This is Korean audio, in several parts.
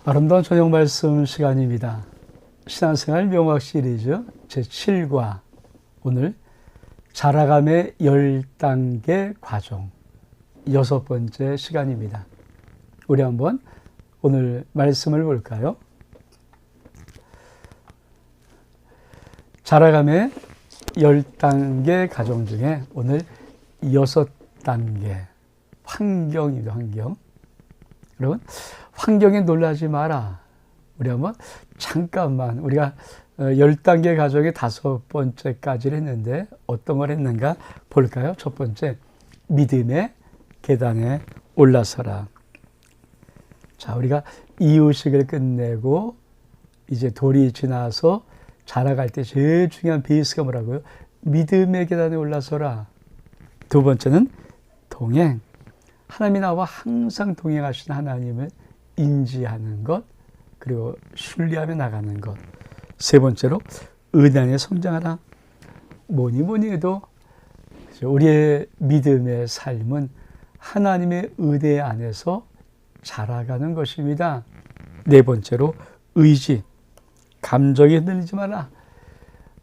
아름다운 저녁 말씀 시간입니다. 신앙생활 명확 시리즈 제7과 오늘 자라감의 10단계 과정 6번째 시간입니다. 우리 한번 오늘 말씀을 볼까요? 자라감의 10단계 과정 중에 오늘 6단계 환경입니다. 환경. 여러분, 환경에 놀라지 마라. 우리 한번 잠깐만 우리가 10단계 과정의 5번째까지를 했는데 어떤 걸 했는가 볼까요? 첫 번째, 믿음의 계단에 올라서라. 자, 우리가 이유식을 끝내고 이제 돌이 지나서 자라갈 때 제일 중요한 베이스가 뭐라고요? 믿음의 계단에 올라서라. 두 번째는 동행. 하나님이 나와 항상 동행하시는 하나님을 인지하는 것, 그리고 신뢰하며 나가는 것. 세 번째로 은혜 안에 성장하라. 뭐니 해도 우리의 믿음의 삶은 하나님의 은혜 안에서 자라가는 것입니다. 네 번째로 의지. 감정에 흔들리지 마라.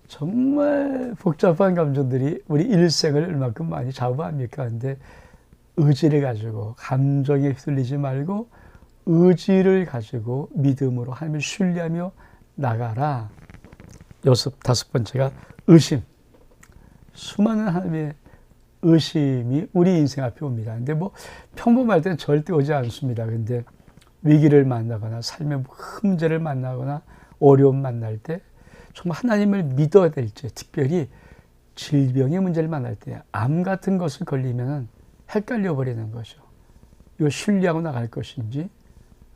정말 복잡한 감정들이 우리 일생을 얼마큼 많이 좌우합니까? 근데 의지를 가지고 감정에 휩쓸리지 말고 의지를 가지고 믿음으로 하나님을 신뢰하며 나가라. 다섯 번째가 의심. 수많은 하나님의 의심이 우리 인생 앞에 옵니다. 근데 평범할 때는 절대 오지 않습니다. 근데 위기를 만나거나 삶의 문제를 만나거나 어려움 만날 때 정말 하나님을 믿어야 될지, 특별히 질병의 문제를 만날 때 암 같은 것을 걸리면 헷갈려 버리는 거죠. 이거 신뢰하고 나갈 것인지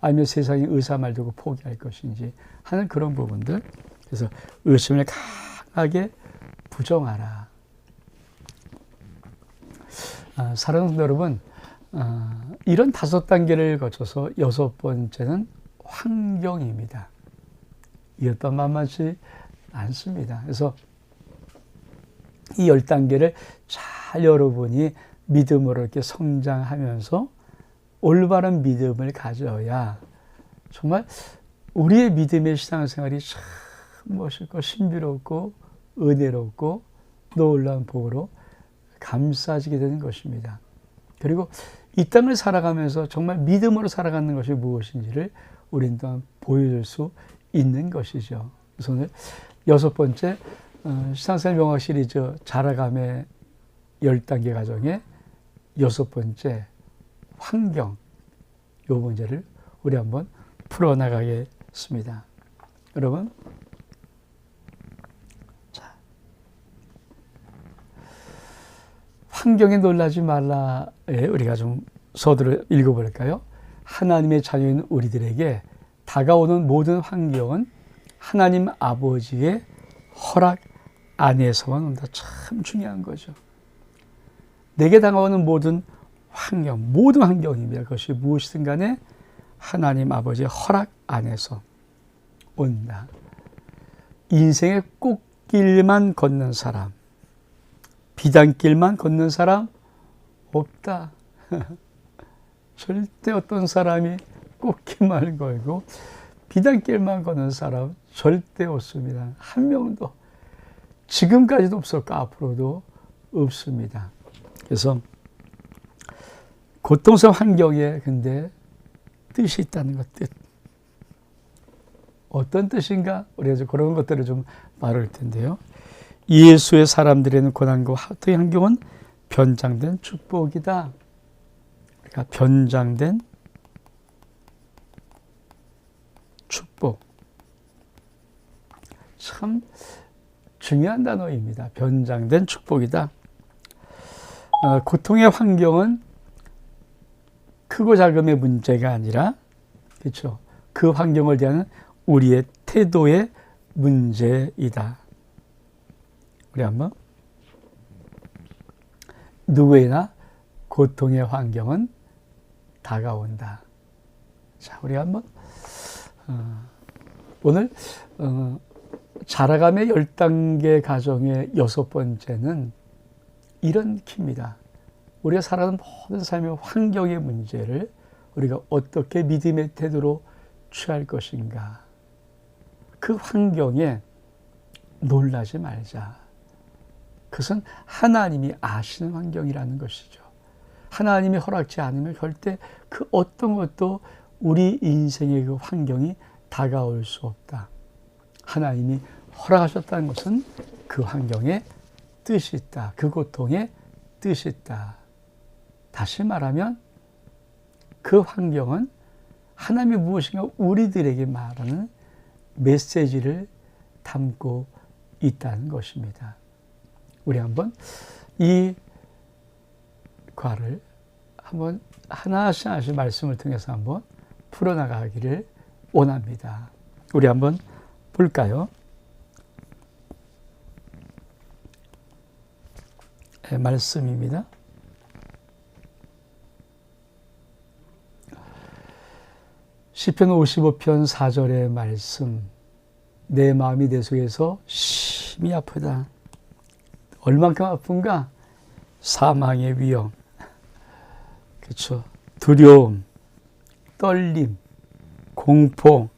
아니면 세상의 의사 말 듣고 포기할 것인지 하는 그런 부분들. 그래서 의심을 강하게 부정하라. 사랑하는 성도 여러분, 이런 5단계를 거쳐서 6번째는 환경입니다. 이것도 만만치 않습니다. 그래서 이 10단계를 잘 여러분이 믿음으로 이렇게 성장하면서 올바른 믿음을 가져야 정말 우리의 믿음의 신앙생활이 참 멋있고 신비롭고 은혜롭고 놀라운 복으로 감싸지게 되는 것입니다. 그리고 이 땅을 살아가면서 정말 믿음으로 살아가는 것이 무엇인지를 우리는 또한 보여줄 수 있는 것이죠. 그래서 오늘 6번째 신앙생활 명확 시리즈 자라감의 10단계 과정에 6번째 환경, 이 문제를 우리 한번 풀어나가겠습니다. 여러분, 자, 환경에 놀라지 말라에 우리가 좀 서두를 읽어볼까요? 하나님의 자녀인 우리들에게 다가오는 모든 환경은 하나님 아버지의 허락 안에서만 온다. 참 중요한 거죠. 내게 다가오는 모든 환경입니다. 그것이 무엇이든 간에 하나님 아버지의 허락 안에서 온다. 인생의 꽃길만 걷는 사람, 비단길만 걷는 사람 없다. 절대 어떤 사람이 꽃길만 걸고 비단길만 걷는 사람 절대 없습니다. 한 명도. 지금까지도 없었고 앞으로도 없습니다. 그래서 고통스러운 환경에 근데 뜻이 있다는 것, 뜻. 어떤 뜻인가? 우리가 그런 것들을 좀 말할 텐데요. 예수의 사람들에는 고난과 환경은 변장된 축복이다. 그러니까 변장된 축복. 참 중요한 단어입니다. 변장된 축복이다. 고통의 환경은 크고 작음의 문제가 아니라, 그렇죠? 그 환경을 대하는 우리의 태도의 문제이다. 우리 한번 누구에나 고통의 환경은 다가온다. 자, 우리 한번 오늘 자라감의 10단계 과정의 6번째는 이런 키입니다. 우리가 살아가는 모든 삶의 환경의 문제를 우리가 어떻게 믿음의 태도로 취할 것인가? 그 환경에 놀라지 말자. 그것은 하나님이 아시는 환경이라는 것이죠. 하나님이 허락지 않으면 절대 그 어떤 것도 우리 인생의 그 환경이 다가올 수 없다. 하나님이 허락하셨다는 것은 그 환경에 뜻이 있다. 그 고통에 뜻이 있다. 다시 말하면 그 환경은 하나님이 무엇인가 우리들에게 말하는 메시지를 담고 있다는 것입니다. 우리 한번 이 과를 한번 하나씩 말씀을 통해서 한번 풀어나가기를 원합니다. 우리 한번 볼까요? 네, 말씀입니다. 시편 55편 4절의 말씀. 내 마음이 내 속에서 심히 아프다. 얼만큼 아픈가? 사망의 위험, 그렇죠. 두려움, 떨림, 공포.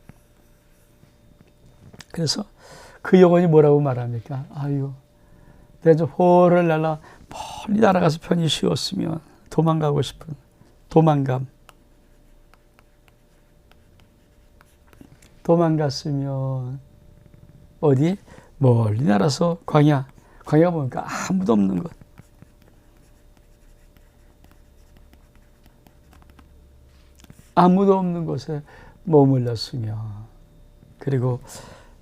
그래서 그 영혼이 뭐라고 말합니까? 아유, 내가 좀 호를 날아 멀리 날아가서 편히 쉬었으면, 도망가고 싶은 도망갔으면 어디 멀리 날아서 광야 보니까 아무도 없는 것. 아무도 없는 곳에 머물렀으며, 그리고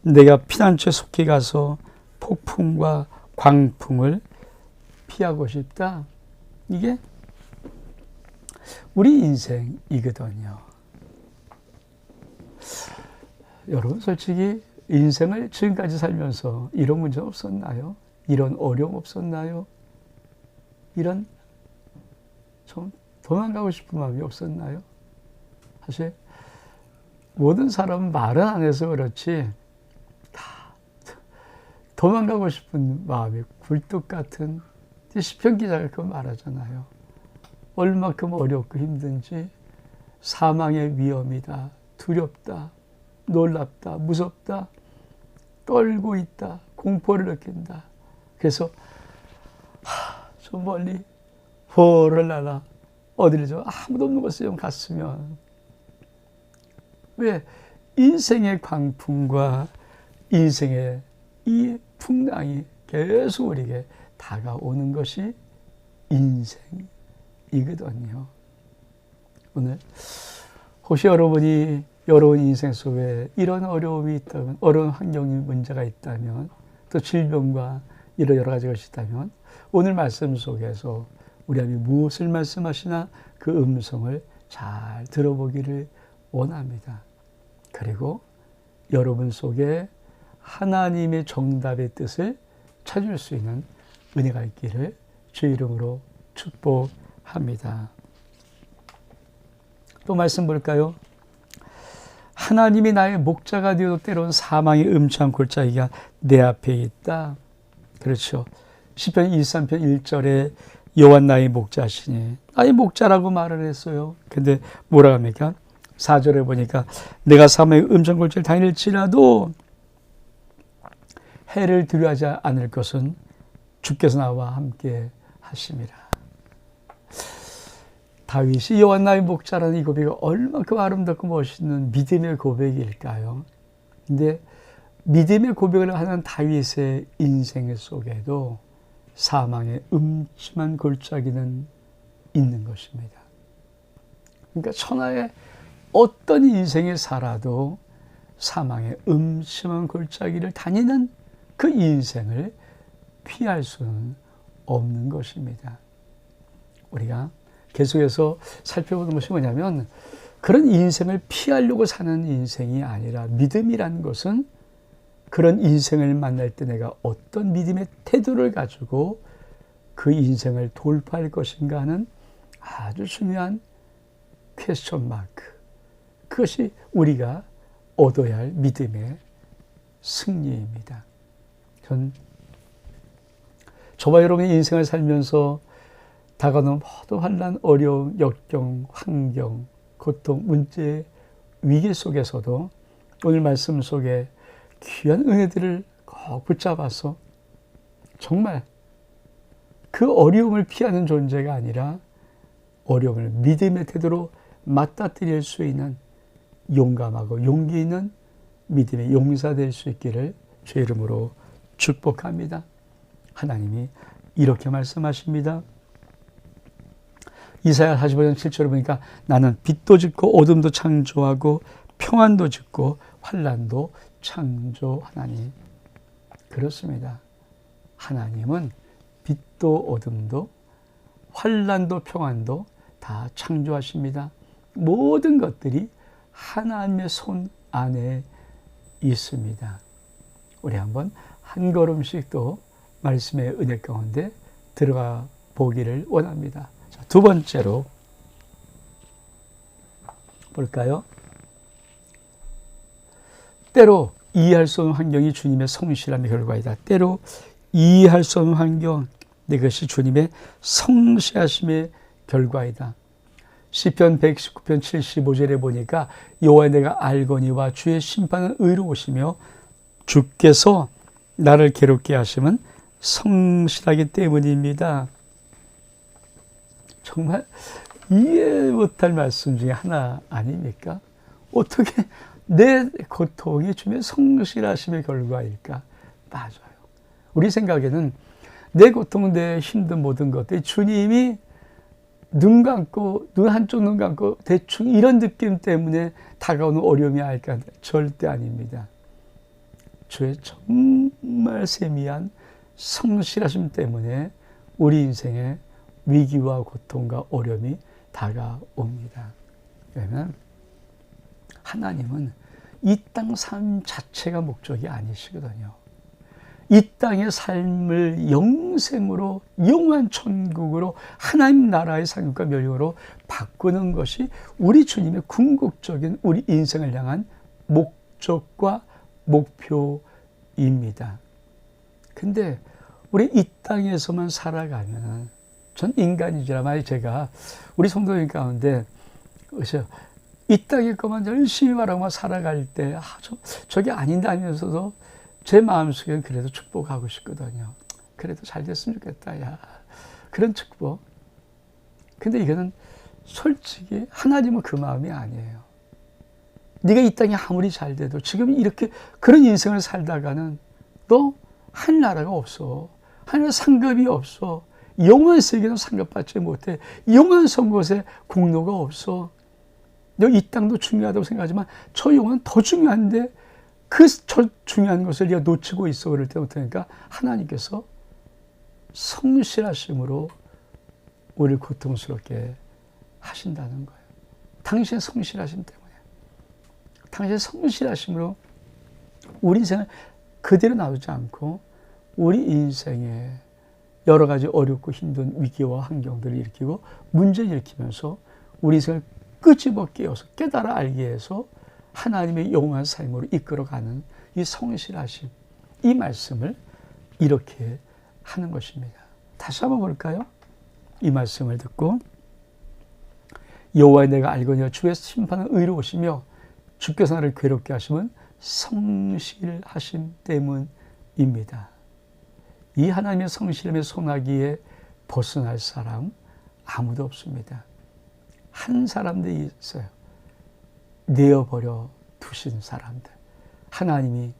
내가 피난처에 속히 가서 폭풍과 광풍을 피하고 싶다. 이게 우리 인생이거든요. 여러분, 솔직히 인생을 지금까지 살면서 이런 문제 없었나요? 이런 어려움 없었나요? 이런 좀 도망가고 싶은 마음이 없었나요? 사실 모든 사람은 말은 안 해서 그렇지 다 도망가고 싶은 마음이 굴뚝 같은, 시편 기자가 그거 말하잖아요. 얼마큼 어렵고 힘든지, 사망의 위험이다, 두렵다, 놀랍다, 무섭다, 떨고 있다, 공포를 느낀다. 그래서 좀 멀리 호를 날아 어디를 좀 아무도 없는 곳에 좀 갔으면. 왜? 인생의 광풍과 인생의 이 풍랑이 계속 우리에게 다가오는 것이 인생이거든요. 오늘 혹시 여러분이 여러분 인생 속에 이런 어려움이 있다면, 어려운 환경이 문제가 있다면, 또 질병과 이런 여러 가지 것이 있다면, 오늘 말씀 속에서 우리 하나님이 무엇을 말씀하시나 그 음성을 잘 들어보기를 원합니다. 그리고 여러분 속에 하나님의 정답의 뜻을 찾을 수 있는 은혜가 있기를 주의 이름으로 축복합니다. 또 말씀 볼까요? 하나님이 나의 목자가 되어도 때로는 사망의 음침한 골짜기가 내 앞에 있다. 그렇죠. 시편 23편 1절에 여호와 나의 목자시니, 나의 목자라고 말을 했어요. 근데 뭐라 합니까? 4절에 보니까 내가 사망의 음침한 골짜기를 다닐지라도 해를 두려워하지 않을 것은 주께서 나와 함께 하심이라. 다윗이 여호와 나의 목자라는 이 고백이 얼마큼 아름답고 멋있는 믿음의 고백일까요? 근데 믿음의 고백을 하는 다윗의 인생 속에도 사망의 음침한 골짜기는 있는 것입니다. 그러니까 천하의 어떤 인생에 살아도 사망의 음침한 골짜기를 다니는 그 인생을 피할 수는 없는 것입니다. 우리가 계속해서 살펴보는 것이 뭐냐면, 그런 인생을 피하려고 사는 인생이 아니라, 믿음이라는 것은 그런 인생을 만날 때 내가 어떤 믿음의 태도를 가지고 그 인생을 돌파할 것인가 하는 아주 중요한 퀘스천 마크. 그것이 우리가 얻어야 할 믿음의 승리입니다. 저와 여러분의 인생을 살면서 다가오는 모든 환난, 어려움, 역경, 환경, 고통, 문제에 위기 속에서도 오늘 말씀 속에 귀한 은혜들을 꼭 붙잡아서 정말 그 어려움을 피하는 존재가 아니라 어려움을 믿음의 태도로 맞닥뜨릴 수 있는 용감하고 용기 있는 믿음의 용사 될 수 있기를 주의 이름으로 축복합니다. 하나님이 이렇게 말씀하십니다. 이사야 45장 7절을 보니까 나는 빛도 짓고 어둠도 창조하고 평안도 짓고 환난도 창조하나니. 그렇습니다. 하나님은 빛도 어둠도 환난도 평안도 다 창조하십니다. 모든 것들이 하나님의 손 안에 있습니다. 우리 한번 한 걸음씩 또 말씀의 은혜 가운데 들어가 보기를 원합니다. 자, 두 번째로 볼까요? 때로 이해할 수 없는 환경이 주님의 성실함의 결과이다. 때로 이해할 수 없는 환경, 이것이 주님의 성실하심의 결과이다. 시편 119편 75절에 보니까 여호와의 내가 알거니와 주의 심판은 의로우시며 주께서 나를 괴롭게 하심은 성실하기 때문입니다. 정말 이해 못할 말씀 중에 하나 아닙니까? 어떻게 내 고통이 주님의 성실하심의 결과일까? 맞아요. 우리 생각에는 내 고통, 내 힘든 모든 것들이 주님이 눈 감고, 눈 한쪽 눈 감고 대충 이런 느낌 때문에 다가오는 어려움이 아닐까? 절대 아닙니다. 주의 정말 세미한 성실하심 때문에 우리 인생에 위기와 고통과 어려움이 다가옵니다. 왜냐하면 하나님은 이 땅 삶 자체가 목적이 아니시거든요. 이 땅의 삶을 영생으로 영원한 천국으로 하나님 나라의 상급과 멸류관으로 바꾸는 것이 우리 주님의 궁극적인 우리 인생을 향한 목적과 목표입니다. 근데 우리 이 땅에서만 살아가면 전 인간이지만 제가 우리 성도님 가운데 이 땅의 것만 열심히 말하고 살아갈 때 저게 아닌데 하면서도 제 마음속에는 그래도 축복하고 싶거든요. 그래도 잘 됐으면 좋겠다. 야, 그런 축복. 근데 이거는 솔직히 하나님은 그 마음이 아니에요. 네가 이 땅이 아무리 잘 돼도 지금 이렇게 그런 인생을 살다가는 너 한 나라가 없어. 하나님 상급이 없어. 영원한 세계는 상급받지 못해. 영원한 선곳에 공로가 없어. 너 이 땅도 중요하다고 생각하지만 저 영혼은 더 중요한데 저 중요한 것을 네가 놓치고 있어. 그럴 때부터니까 하나님께서 성실하심으로 우리를 고통스럽게 하신다는 거예요. 당신의 성실하심 때문에. 당신의 성실하심으로 우리 인생을 그대로 놔두지 않고 우리 인생에 여러 가지 어렵고 힘든 위기와 환경들을 일으키고 문제를 일으키면서 우리 인생을 끄집어 깨어서 깨달아 알게 해서 하나님의 영원한 삶으로 이끌어가는 이 성실하심, 이 말씀을 이렇게 하는 것입니다. 다시 한번 볼까요? 이 말씀을 듣고 여호와의 내가 알거니와 주의 심판은 의로우시며 주께서 나를 괴롭게 하심은 성실하심 때문입니다. 이 하나님의 성실함의 소나기에 벗어날 사람 아무도 없습니다. 한 사람도 있어요. 내어버려 두신 사람들. 하나님이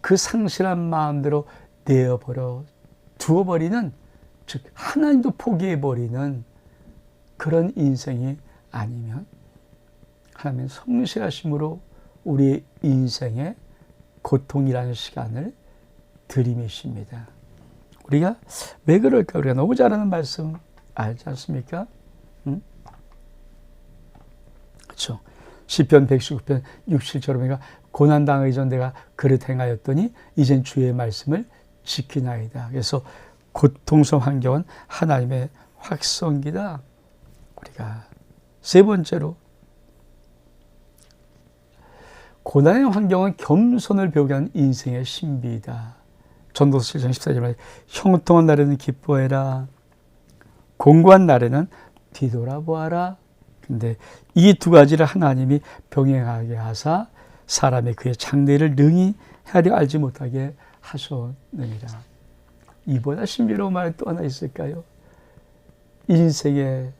그 상실한 마음대로 내어버려 두어버리는, 즉 하나님도 포기해버리는 그런 인생이 아니면 하나님의 성실하심으로 우리의 인생에 고통이라는 시간을 들이미십니다. 우리가 왜 그럴까? 우리가 너무 잘하는 말씀 알지 않습니까? 응? 그렇죠. 시편 119편 67절에 보니까 고난당하기 전 내가 그릇 행하였더니 이젠 주의 말씀을 지키나이다. 그래서 고통스러운 환경은 하나님의 확성기다. 우리가 세 번째로 고난의 환경은 겸손을 배우게 하는 인생의 신비이다. 전도서 7장 14절에 형통한 날에는 기뻐해라. 공고한 날에는 뒤돌아보아라. 근데 이 두 가지를 하나님이 병행하게 하사 사람의 그의 장래를 능히 헤아려 알지 못하게 하셨느니라. 이보다 신비로운 말이 또 하나 있을까요? 인생의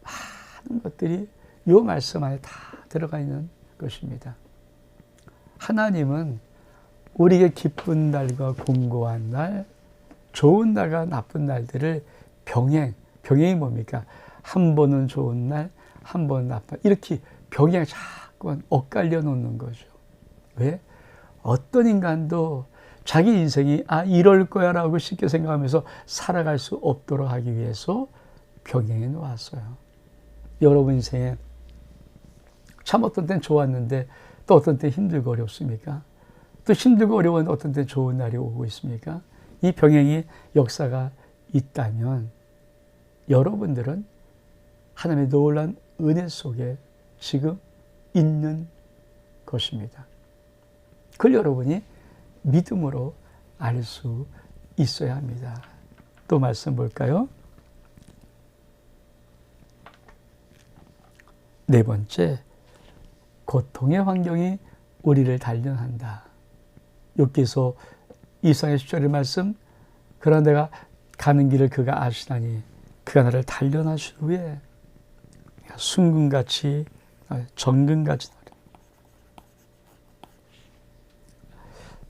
많은 것들이 이 말씀 안에 다 들어가 있는 것입니다. 하나님은 우리에게 기쁜 날과 공고한 날, 좋은 날과 나쁜 날들을 병행이 뭡니까? 한 번은 좋은 날, 한 번은 나쁜 날, 이렇게 병행 자꾸 엇갈려 놓는 거죠. 왜? 어떤 인간도 자기 인생이 이럴 거야 라고 쉽게 생각하면서 살아갈 수 없도록 하기 위해서 병행해 놓았어요. 여러분 인생에 참 어떤 때는 좋았는데 또 어떤 때 힘들고 어렵습니까? 또 힘들고 어려웠는데 어떤 때 좋은 날이 오고 있습니까? 이 병행의 역사가 있다면 여러분들은 하나님의 놀라운 은혜 속에 지금 있는 것입니다. 그걸 여러분이 믿음으로 알 수 있어야 합니다. 또 말씀 볼까요? 네 번째, 고통의 환경이 우리를 단련한다. 욥기서 2장 10절의 말씀, 그러나 내가 가는 길을 그가 아시나니 그가 나를 단련하신 후에 순금같이 정금같이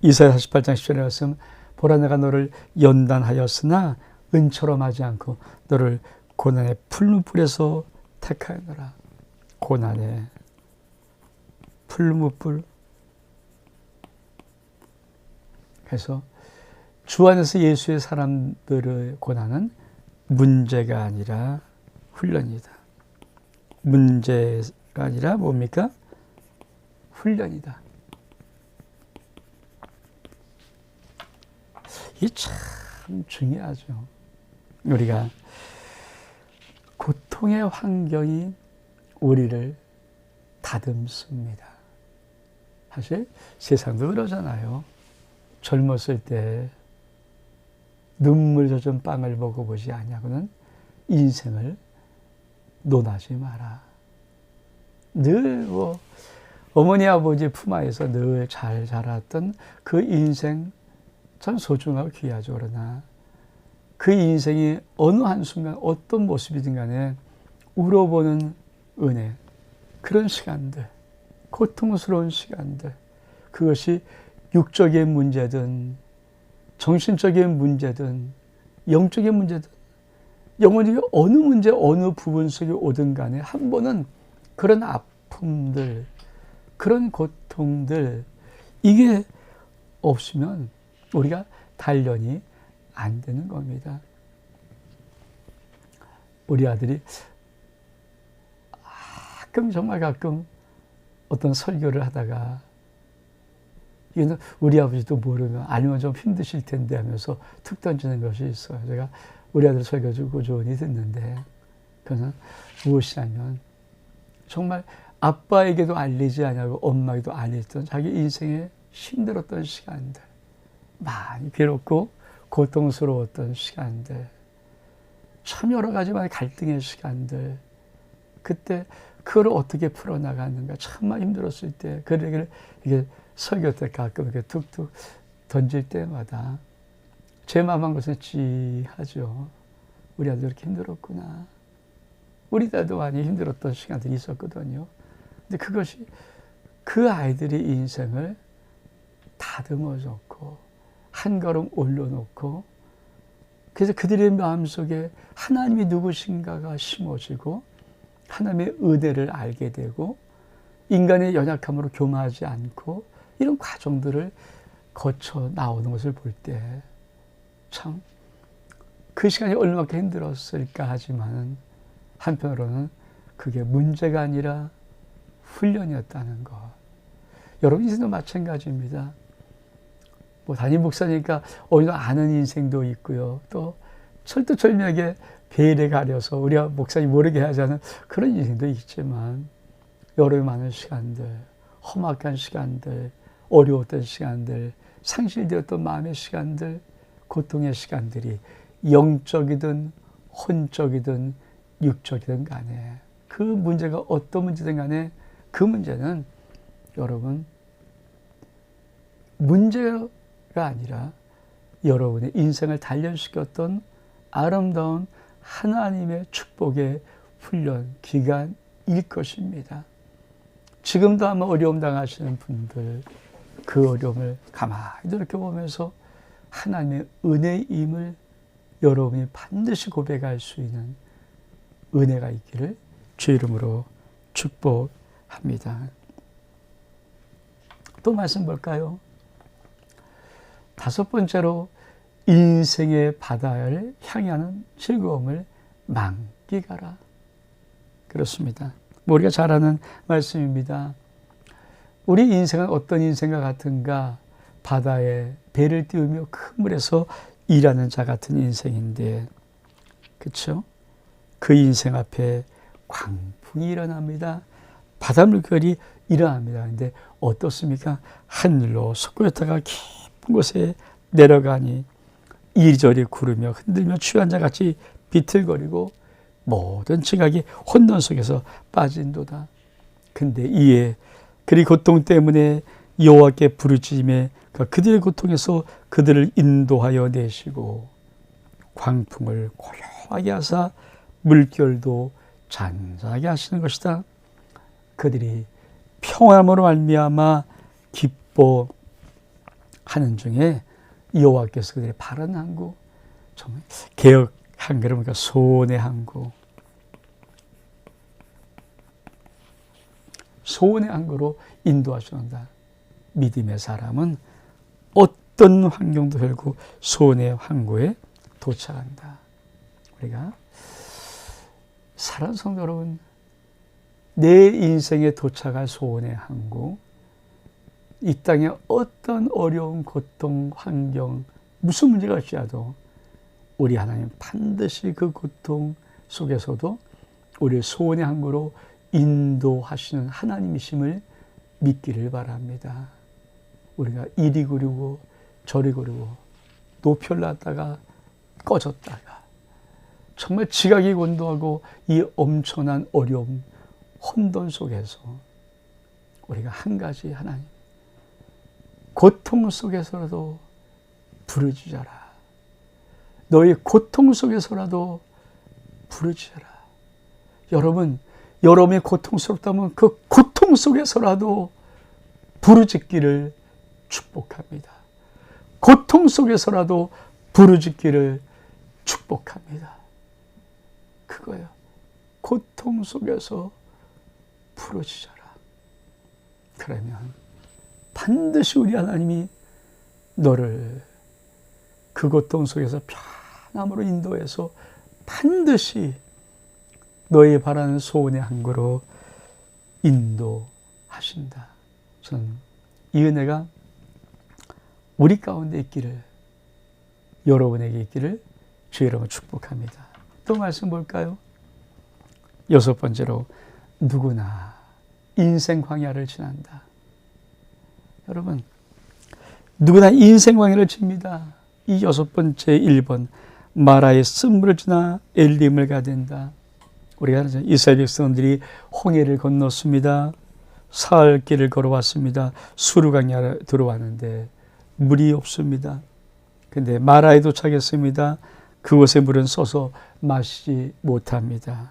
이사야 48장 10절의 말씀, 보라 내가 너를 연단하였으나 은처럼 하지 않고 너를 고난의 풀무불에서 택하였노라. 고난의 풀무불. 그래서 주 안에서 예수의 사람들의 고난은 문제가 아니라 훈련이다. 문제가 아니라 뭡니까? 훈련이다. 이게 참 중요하죠. 우리가 고통의 환경이 우리를 다듬습니다. 사실 세상도 그러잖아요. 젊었을 때 눈물 젖은 빵을 먹어보지 아니하고는 인생을 논하지 마라. 늘 어머니 아버지 품안에서 늘 잘 자랐던 그 인생 참 소중하고 귀하죠. 그러나 그 인생이 어느 한순간 어떤 모습이든 간에 울어보는 은혜, 그런 시간들, 고통스러운 시간들, 그것이 육적인 문제든 정신적인 문제든 영적인 문제든 영혼이 어느 문제 어느 부분 속에 오든 간에 한 번은 그런 아픔들, 그런 고통들, 이게 없으면 우리가 단련이 안 되는 겁니다. 우리 아들이 정말 가끔 어떤 설교를 하다가 이거는 우리 아버지도 모르면 아니면 좀 힘드실 텐데 하면서 툭 던지는 것이 있어요. 제가 우리 아들 설교 주고 조언이 듣는데 그는 무엇이냐면 정말 아빠에게도 알리지 않냐고 엄마에게도 알렸던 자기 인생에 힘들었던 시간들, 많이 괴롭고 고통스러웠던 시간들, 참 여러 가지만의 갈등의 시간들, 그때 그걸 어떻게 풀어나가는가 참만 힘들었을 때 그 얘기를 이게 설교 때 가끔 이렇게 툭툭 던질 때마다 제 마음 한 곳에 찌하죠. 우리 아들 이렇게 힘들었구나. 우리 딸도 많이 힘들었던 시간들이 있었거든요. 근데 그것이 그 아이들의 인생을 다듬어줬고 한 걸음 올려놓고 그래서 그들의 마음속에 하나님이 누구신가가 심어지고 하나님의 은혜를 알게 되고 인간의 연약함으로 교만하지 않고 이런 과정들을 거쳐 나오는 것을 볼 때 참 그 시간이 얼마나 힘들었을까 하지만 한편으로는 그게 문제가 아니라 훈련이었다는 것. 여러분 인생도 마찬가지입니다. 담임 목사니까 어디서 아는 인생도 있고요. 또 철두철미하게 베일에 가려서 우리 목사님 모르게 하지 않은 그런 인생도 있지만 여러 많은 시간들, 험악한 시간들, 어려웠던 시간들, 상실되었던 마음의 시간들, 고통의 시간들이 영적이든 혼적이든 육적이든 간에 그 문제가 어떤 문제든 간에 그 문제는 여러분 문제가 아니라 여러분의 인생을 단련시켰던 아름다운 하나님의 축복의 훈련 기간일 것입니다. 지금도 아마 어려움 당하시는 분들 그 어려움을 가만히 이렇게 보면서 하나님의 은혜임을 여러분이 반드시 고백할 수 있는 은혜가 있기를 주 이름으로 축복합니다. 또 말씀 볼까요? 5번째로 인생의 바다를 향하는 즐거움을 만끽하라. 그렇습니다. 우리가 잘 아는 말씀입니다. 우리 인생은 어떤 인생과 같은가? 바다에 배를 띄우며 큰 물에서 일하는 자 같은 인생인데, 그렇죠? 그 인생 앞에 광풍이 일어납니다. 바닷물결이 일어납니다. 근데 어떻습니까? 하늘로 솟구였다가 깊은 곳에 내려가니 이리저리 구르며 흔들며 취한 자 같이 비틀거리고 모든 지각이 혼돈 속에서 빠진도다. 근데 이에 그리 고통 때문에 여호와께 부르짖음에 그들의 고통에서 그들을 인도하여 내시고 광풍을 고요하게 하사 물결도 잔잔하게 하시는 것이다. 그들이 평안함으로 말미암아 기뻐하는 중에 여호와께서 그들의 바른 항구, 정말 개역 한글은 그러니까 소원의 항구, 소원의 항구로 인도하시는다. 믿음의 사람은 어떤 환경도 결국 소원의 항구에 도착한다. 우리가 사랑하는 성도 여러분, 내 인생에 도착할 소원의 항구, 이 땅에 어떤 어려운 고통, 환경, 무슨 문제가 있어도 우리 하나님 반드시 그 고통 속에서도 우리의 소원의 항구로 인도하시는 하나님이심을 믿기를 바랍니다. 우리가 이리 구르고 저리 구르고 높이 올랐다가 꺼졌다가 정말 지각이 곤두하고 이 엄청난 어려움, 혼돈 속에서 우리가 한 가지 하나님, 고통 속에서라도 부르짖어라. 너의 고통 속에서라도 부르짖어라. 여러분, 여러분이 고통스럽다면 그 고통 속에서라도 부르짖기를 축복합니다. 고통 속에서라도 부르짖기를 축복합니다. 그거예요. 고통 속에서 부르짖어라. 그러면 반드시 우리 하나님이 너를 그 고통 속에서 편함으로 인도해서 반드시 너의 바라는 소원의 항구로 인도하신다. 저는 이 은혜가 우리 가운데 있기를, 여러분에게 있기를 주 이름으로 축복합니다. 또 말씀 볼까요? 6번째로 누구나 인생 광야를 지난다. 여러분, 누구나 인생 광야를 칩니다. 이 6번째 1번, 마라의 쓴물을 지나 엘림을 가된다. 우리가 이스라엘 백성들이 홍해를 건넜습니다. 사흘 길을 걸어왔습니다. 수르 광야를 들어왔는데 물이 없습니다. 근데 마라에 도착했습니다. 그곳의 물은 썩어서 마시지 못합니다.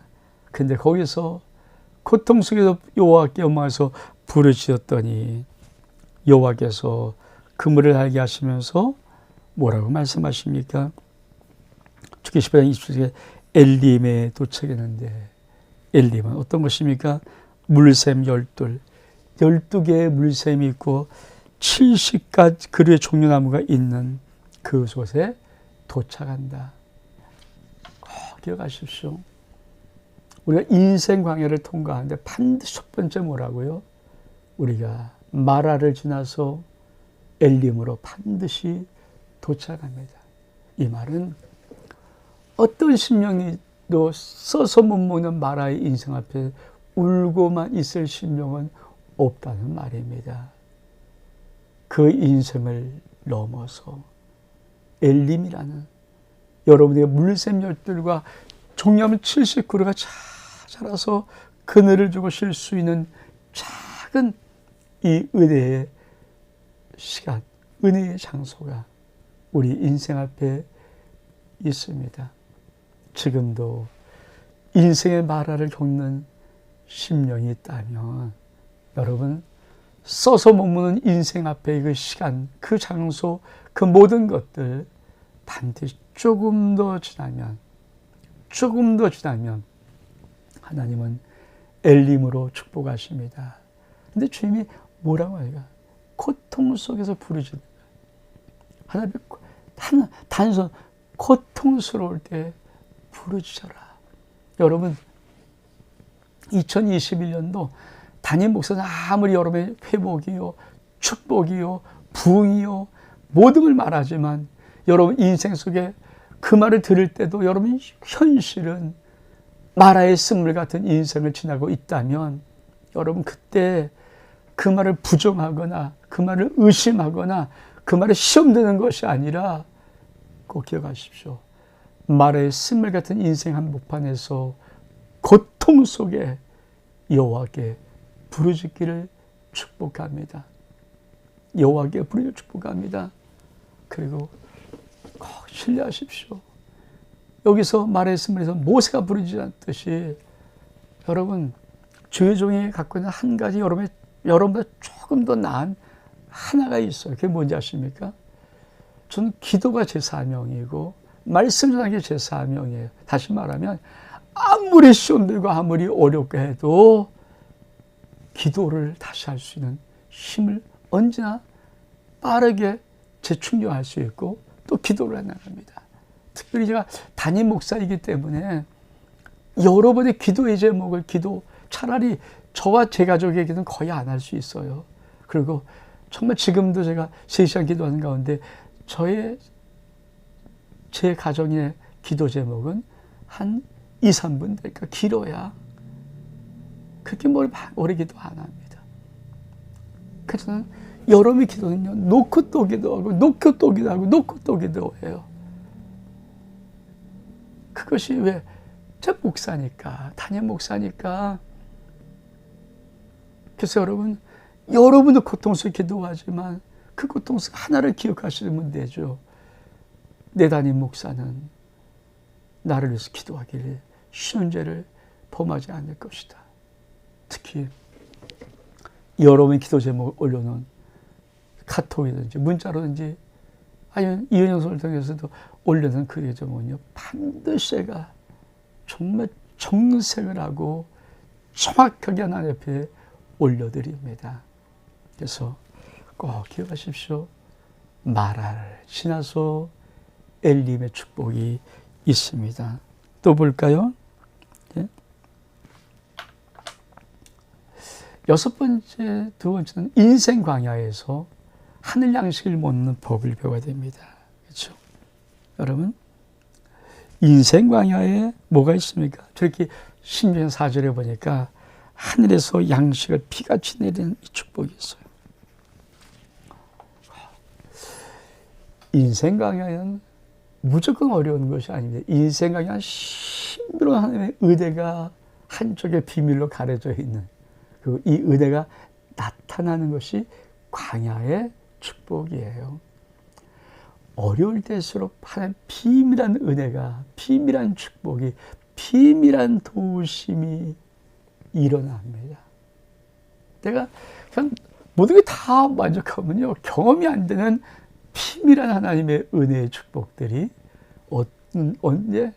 근데 거기서 고통 속에서 여호와께 원망해서 부르짖었더니 여호와께서 그 물을 알게 하시면서 뭐라고 말씀하십니까? 주기 10장 27절에 엘림에 도착했는데, 엘림은 어떤 것입니까? 물샘 12, 12개의 물샘이 있고 70가지 그루의 종려나무가 있는 그곳에 도착한다. 꼭 기억하십시오. 우리가 인생 광야를 통과하는데 반드시 첫 번째 뭐라고요? 우리가 마라를 지나서 엘림으로 반드시 도착합니다. 이 말은 어떤 심령이도 써서 못 먹는 마라의 인생 앞에 울고만 있을 심령은 없다는 말입니다. 그 인생을 넘어서 엘림이라는 여러분의 물샘 열들과 종려나무 70그루가 잘 자라서 그늘을 주고 쉴 수 있는 작은 이 은혜의 시간, 은혜의 장소가 우리 인생 앞에 있습니다. 지금도 인생의 마라를 겪는 심령이 있다면 여러분, 써서 머무는 인생 앞에 그 시간, 그 장소, 그 모든 것들 반드시 조금 더 지나면 하나님은 엘림으로 축복하십니다. 근데 주님이 뭐라고 하니까 고통 속에서 부르짖는 거예요. 하나님 단순 고통스러울 때 부르짖어라. 여러분, 2021년도 담임 목사는 아무리 여러분의 회복이요, 축복이요, 부흥이요, 모든 걸 말하지만 여러분 인생 속에 그 말을 들을 때도 여러분 현실은 마라의 쓴물 같은 인생을 지나고 있다면 여러분 그때 그 말을 부정하거나 그 말을 의심하거나 그 말에 시험되는 것이 아니라 꼭 기억하십시오. 마라의 쓴물 같은 인생 한복판에서 고통 속에 여호와께 부르짖기를 축복합니다. 여호와께 부르짖기를 축복합니다. 그리고 꼭 신뢰하십시오. 여기서 마라의 쓴물에서 모세가 부르짖었듯이 여러분 주의 종이 갖고 있는 한 가지 여러분보다 조금 더 나은 하나가 있어요. 그게 뭔지 아십니까? 저는 기도가 제 사명이고 말씀 전하는 게 제 사명이에요. 다시 말하면 아무리 시험되고 아무리 어렵게 해도 기도를 다시 할 수 있는 힘을 언제나 빠르게 재충전할 수 있고 또 기도를 해나갑니다. 특별히 제가 담임 목사이기 때문에 여러분의 기도의 제목을 차라리 저와 제 가족에게는 거의 안 할 수 있어요. 그리고 정말 지금도 제가 3시간 기도하는 가운데 제 가정의 기도 제목은 한 2, 3분 될까? 길어야. 그렇게 오래 기도 안 합니다. 그래서 저는 여러분의 기도는요, 놓고 또 기도하고, 놓고 또 기도하고, 놓고 또 기도해요. 그것이 왜? 제 목사니까, 담임 목사니까. 그래서 여러분도 고통 속에 기도하지만 그 고통 속 하나를 기억하시면 되죠. 내 담임 목사는 나를 위해서 기도하기를 쉬운 죄를 범하지 않을 것이다. 특히 여러분의 기도 제목을 올려놓은 카톡이든지 문자로든지 아니면 이은영선을 통해서도 올려놓은 그 제목은요, 반드시 제가 정말 정색을 하고 정확하게 하나님 앞에 올려드립니다. 그래서 꼭 기억하십시오. 마라를 지나서 엘림의 축복이 있습니다. 또 볼까요? 네. 두 번째는 인생 광야에서 하늘 양식을 먹는 법을 배워야 됩니다. 그렇죠? 여러분, 인생 광야에 뭐가 있습니까? 저렇게 신명 4절에 보니까 하늘에서 양식을 피같이 내리는 이 축복이 있어요. 인생 강야는 무조건 어려운 것이 아닙니다. 인생 강야는 신비로운 하나님의 의대가 한쪽에 비밀로 가려져 있는, 그리고 이 의대가 나타나는 것이 광야의 축복이에요. 어려울 때일수록 하나님 비밀한 은혜가, 비밀한 축복이, 비밀한 도우심이 일어납니다. 내가 그냥 모든 게 다 만족하면요, 경험이 안 되는 비밀한 하나님의 은혜의 축복들이 언제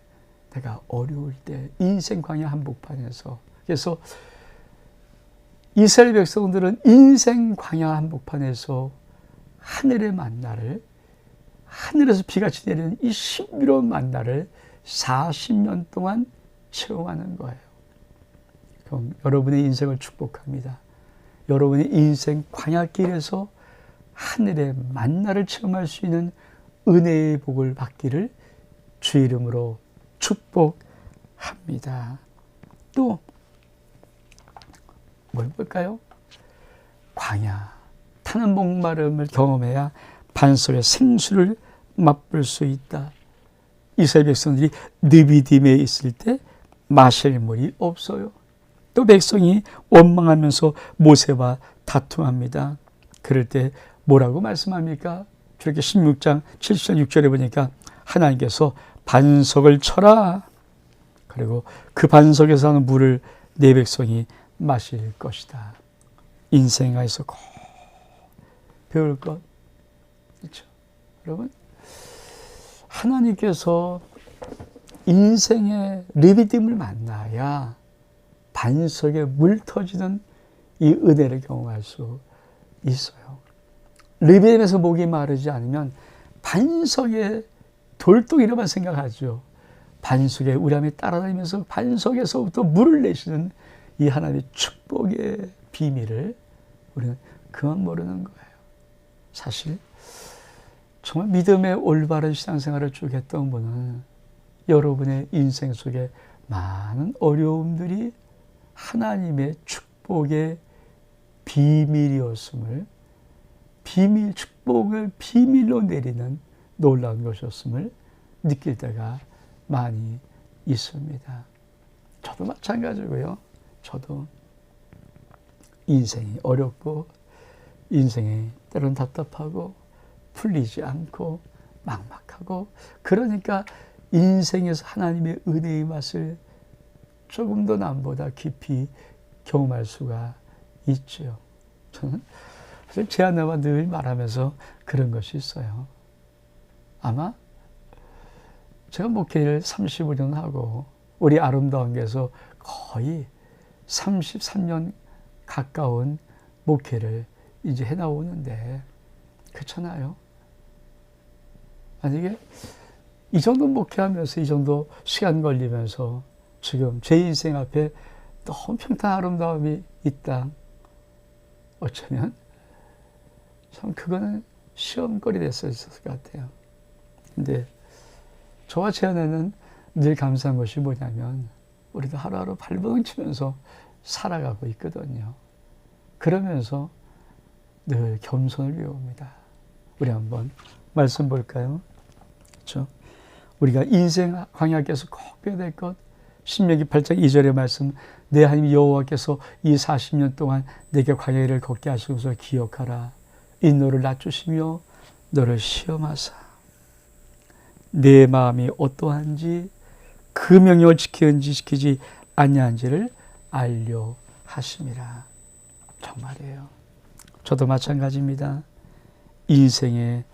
내가 어려울 때 인생 광야 한복판에서, 그래서 이스라엘 백성들은 인생 광야 한복판에서 하늘의 만나를, 하늘에서 비같이 내리는 이 신비로운 만나를 40년 동안 체험하는 거예요. 그럼 여러분의 인생을 축복합니다. 여러분의 인생 광야길에서 하늘의 만나를 체험할 수 있는 은혜의 복을 받기를 주 이름으로 축복합니다. 또 뭘 볼까요? 광야, 타는 목마름을 경험해야 반석의 생수를 맛볼 수 있다. 이스라엘 백성들이 느비딤에 있을 때 마실 물이 없어요. 또 백성이 원망하면서 모세와 다툼합니다. 그럴 때 뭐라고 말씀합니까? 저렇게 16장 7절 6절에 보니까 하나님께서 반석을 쳐라. 그리고 그 반석에서 하는 물을 내 백성이 마실 것이다. 인생에서 꼭 배울 것 있죠. 여러분, 하나님께서 인생의 리비딤을 만나야 반석에 물 터지는 이 은혜를 경험할 수 있어요. 리비딤에서 목이 마르지 않으면 반석에 돌덩이로만 생각하죠. 반석에 우람이 따라다니면서 반석에서부터 물을 내시는 이 하나님의 축복의 비밀을 우리는 그만 모르는 거예요. 사실 정말 믿음의 올바른 신앙생활을 쭉 했던 분은 여러분의 인생 속에 많은 어려움들이 하나님의 축복의 비밀이었음을, 축복을 비밀로 내리는 놀라운 것이었음을 느낄 때가 많이 있습니다. 저도 마찬가지고요. 저도 인생이 어렵고 인생이 때로는 답답하고 풀리지 않고 막막하고, 그러니까 인생에서 하나님의 은혜의 맛을 조금 더 남보다 깊이 경험할 수가 있죠. 저는 사실 제 아내와 늘 말하면서 그런 것이 있어요. 아마 제가 목회를 35년 하고 우리 아름다운 교회에서 거의 33년 가까운 목회를 이제 해나오는데, 그렇잖아요. 만약에 이 정도 목회하면서 이 정도 시간 걸리면서 지금 제 인생 앞에 너무 평탄 아름다움이 있다, 어쩌면 참 그거는 시험거리 됐을 것 같아요. 근데 저와 제 아내는 늘 감사한 것이 뭐냐면 우리도 하루하루 발버둥 치면서 살아가고 있거든요. 그러면서 늘 겸손을 배웁니다. 우리 한번 말씀 볼까요? 그렇죠? 우리가 인생 광야께서 꼭 배워야 될 것, 신명기 8장 2절의 말씀, 내 하나님 여호와께서 이 40년 동안 내게 광야를 걷게 하시고서 기억하라. 이 너를 낮추시며 너를 시험하사 내 마음이 어떠한지 그 명령을 지키는지 지키지 아니한지를 알려 하심이라. 정말이에요. 저도 마찬가지입니다. 인생의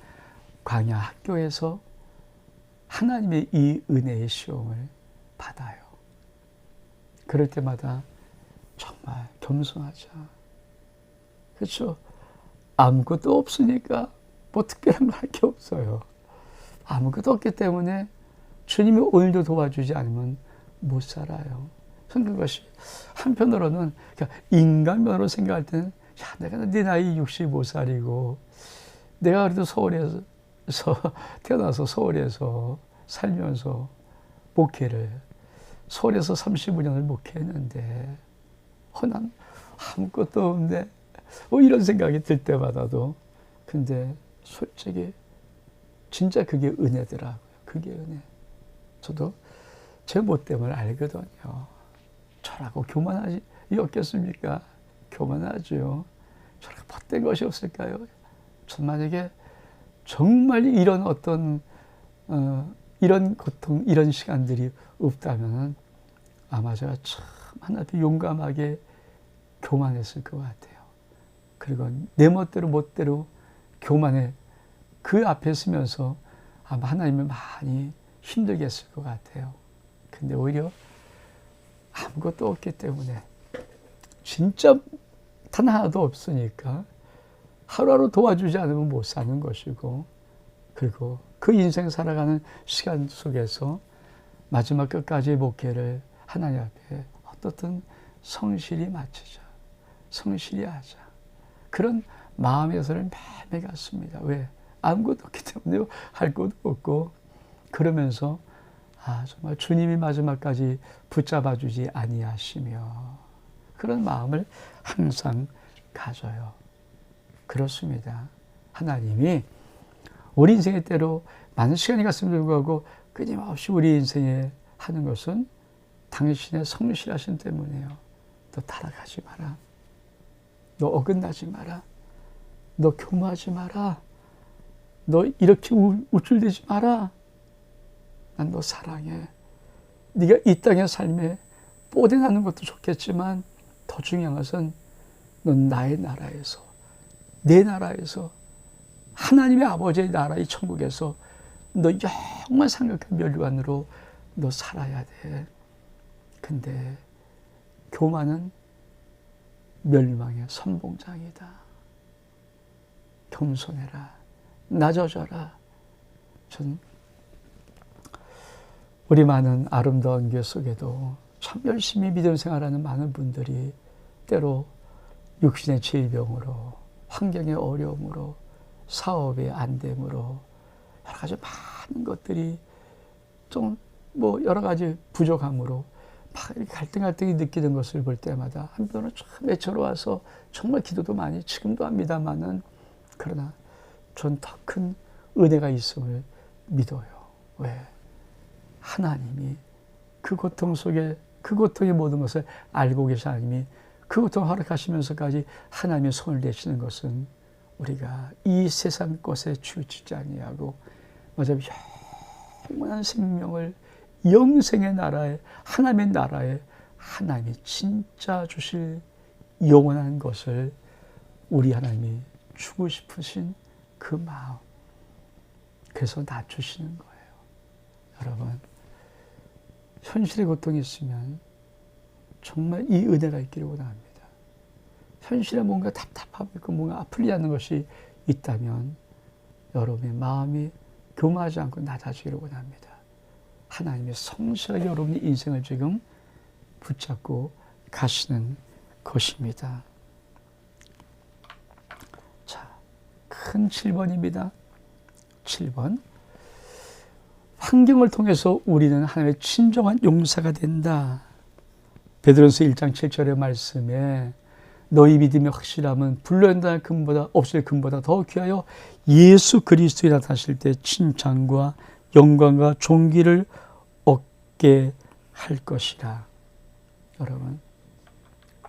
광야 학교에서 하나님의 이 은혜의 시험을 받아요. 그럴 때마다 정말 겸손하자. 그렇죠? 아무것도 없으니까 뭐 특별한 거 할 게 없어요. 아무것도 없기 때문에 주님이 오늘도 도와주지 않으면 못 살아요. 저는 그것이 한편으로는 인간면으로 생각할 때는, 야, 내가 네 나이 65살이고 내가 그래도 서울에서 태어나서 서울에서 살면서 목회를 서울에서 35년을 목회했는데 난 아무것도 없는데 이런 생각이 들 때마다도, 근데 솔직히 진짜 그게 은혜더라고요. 그게 은혜. 저도 제 못됨을 알거든요. 저라고 교만하지 없겠습니까? 교만하죠. 저렇게 헛된 것이 없을까요? 전 만약에 정말 이런 어떤 이런 고통, 이런 시간들이 없다면 아마 제가 참 하나 더 용감하게 교만했을 것 같아요. 그리고 내 멋대로 교만해 그 앞에 서면서 아마 하나님을 많이 힘들게 했을 것 같아요. 근데 오히려 아무것도 없기 때문에, 진짜 단 하나도 없으니까 하루하루 도와주지 않으면 못 사는 것이고, 그리고 그 인생 살아가는 시간 속에서 마지막 끝까지 목회를 하나님 앞에 어떻든 성실히 마치자, 성실히 하자, 그런 마음에서는 매매 갔습니다. 왜? 아무것도 없기 때문에 할 것도 없고, 그러면서 정말 주님이 마지막까지 붙잡아 주지 아니하시며, 그런 마음을 항상 가져요. 그렇습니다. 하나님이 우리 인생의 때로 많은 시간이 갔음에도 불구하고 끊임없이 우리 인생에 하는 것은 당신의 성실하심 때문이에요. 너 타락하지 마라. 너 어긋나지 마라. 너 교만하지 마라. 너 이렇게 우쭐대지 마라. 난 너 사랑해. 네가 이 땅의 삶에 뽀대나는 것도 좋겠지만 더 중요한 것은 넌 나의 나라에서, 내 나라에서, 하나님의 아버지의 나라, 이 천국에서 너 영원한 상급한 멸류관으로 너 살아야 돼. 근데 교만은 멸망의 선봉장이다. 겸손해라. 낮아져라. 전 우리 많은 아름다운 교회 속에도 참 열심히 믿음 생활하는 많은 분들이 때로 육신의 질병으로, 환경의 어려움으로, 사업의 안됨으로 여러 가지 많은 것들이 좀 뭐 여러 가지 부족함으로 막 이렇게 갈등이 느끼는 것을 볼 때마다 한편으로 참 외쳐와서 정말 기도도 많이 지금도 합니다만은, 그러나 전 더 큰 은혜가 있음을 믿어요. 왜? 하나님이 그 고통 속에, 그 고통의 모든 것을 알고 계신 하나님이 그 고통을 허락하시면서까지 하나님의 손을 내시는 것은 우리가 이 세상 것에 치우치지 아니하고 맞아요. 영원한 생명을 영생의 나라에, 하나님의 나라에 하나님이 진짜 주실 영원한 것을 우리 하나님이 주고 싶으신 그 마음, 그래서 낮추시는 거예요. 여러분, 현실의 고통이 있으면 정말 이 은혜가 있기를 원합니다. 현실에 뭔가 답답하고 있고 뭔가 아플리 않는 것이 있다면 여러분의 마음이 교만하지 않고 낮아지기를 원합니다. 하나님의 성실하게 여러분의 인생을 지금 붙잡고 가시는 것입니다. 자, 큰 7번입니다. 7번. 환경을 통해서 우리는 하나님의 진정한 용사가 된다. 베드로전서 1장 7절의 말씀에 너희 믿음의 확실함은 불러낸다는 금보다 없을 금보다 더 귀하여 예수 그리스도에 나타나실 때 칭찬과 영광과 존귀를 얻게 할 것이라. 여러분,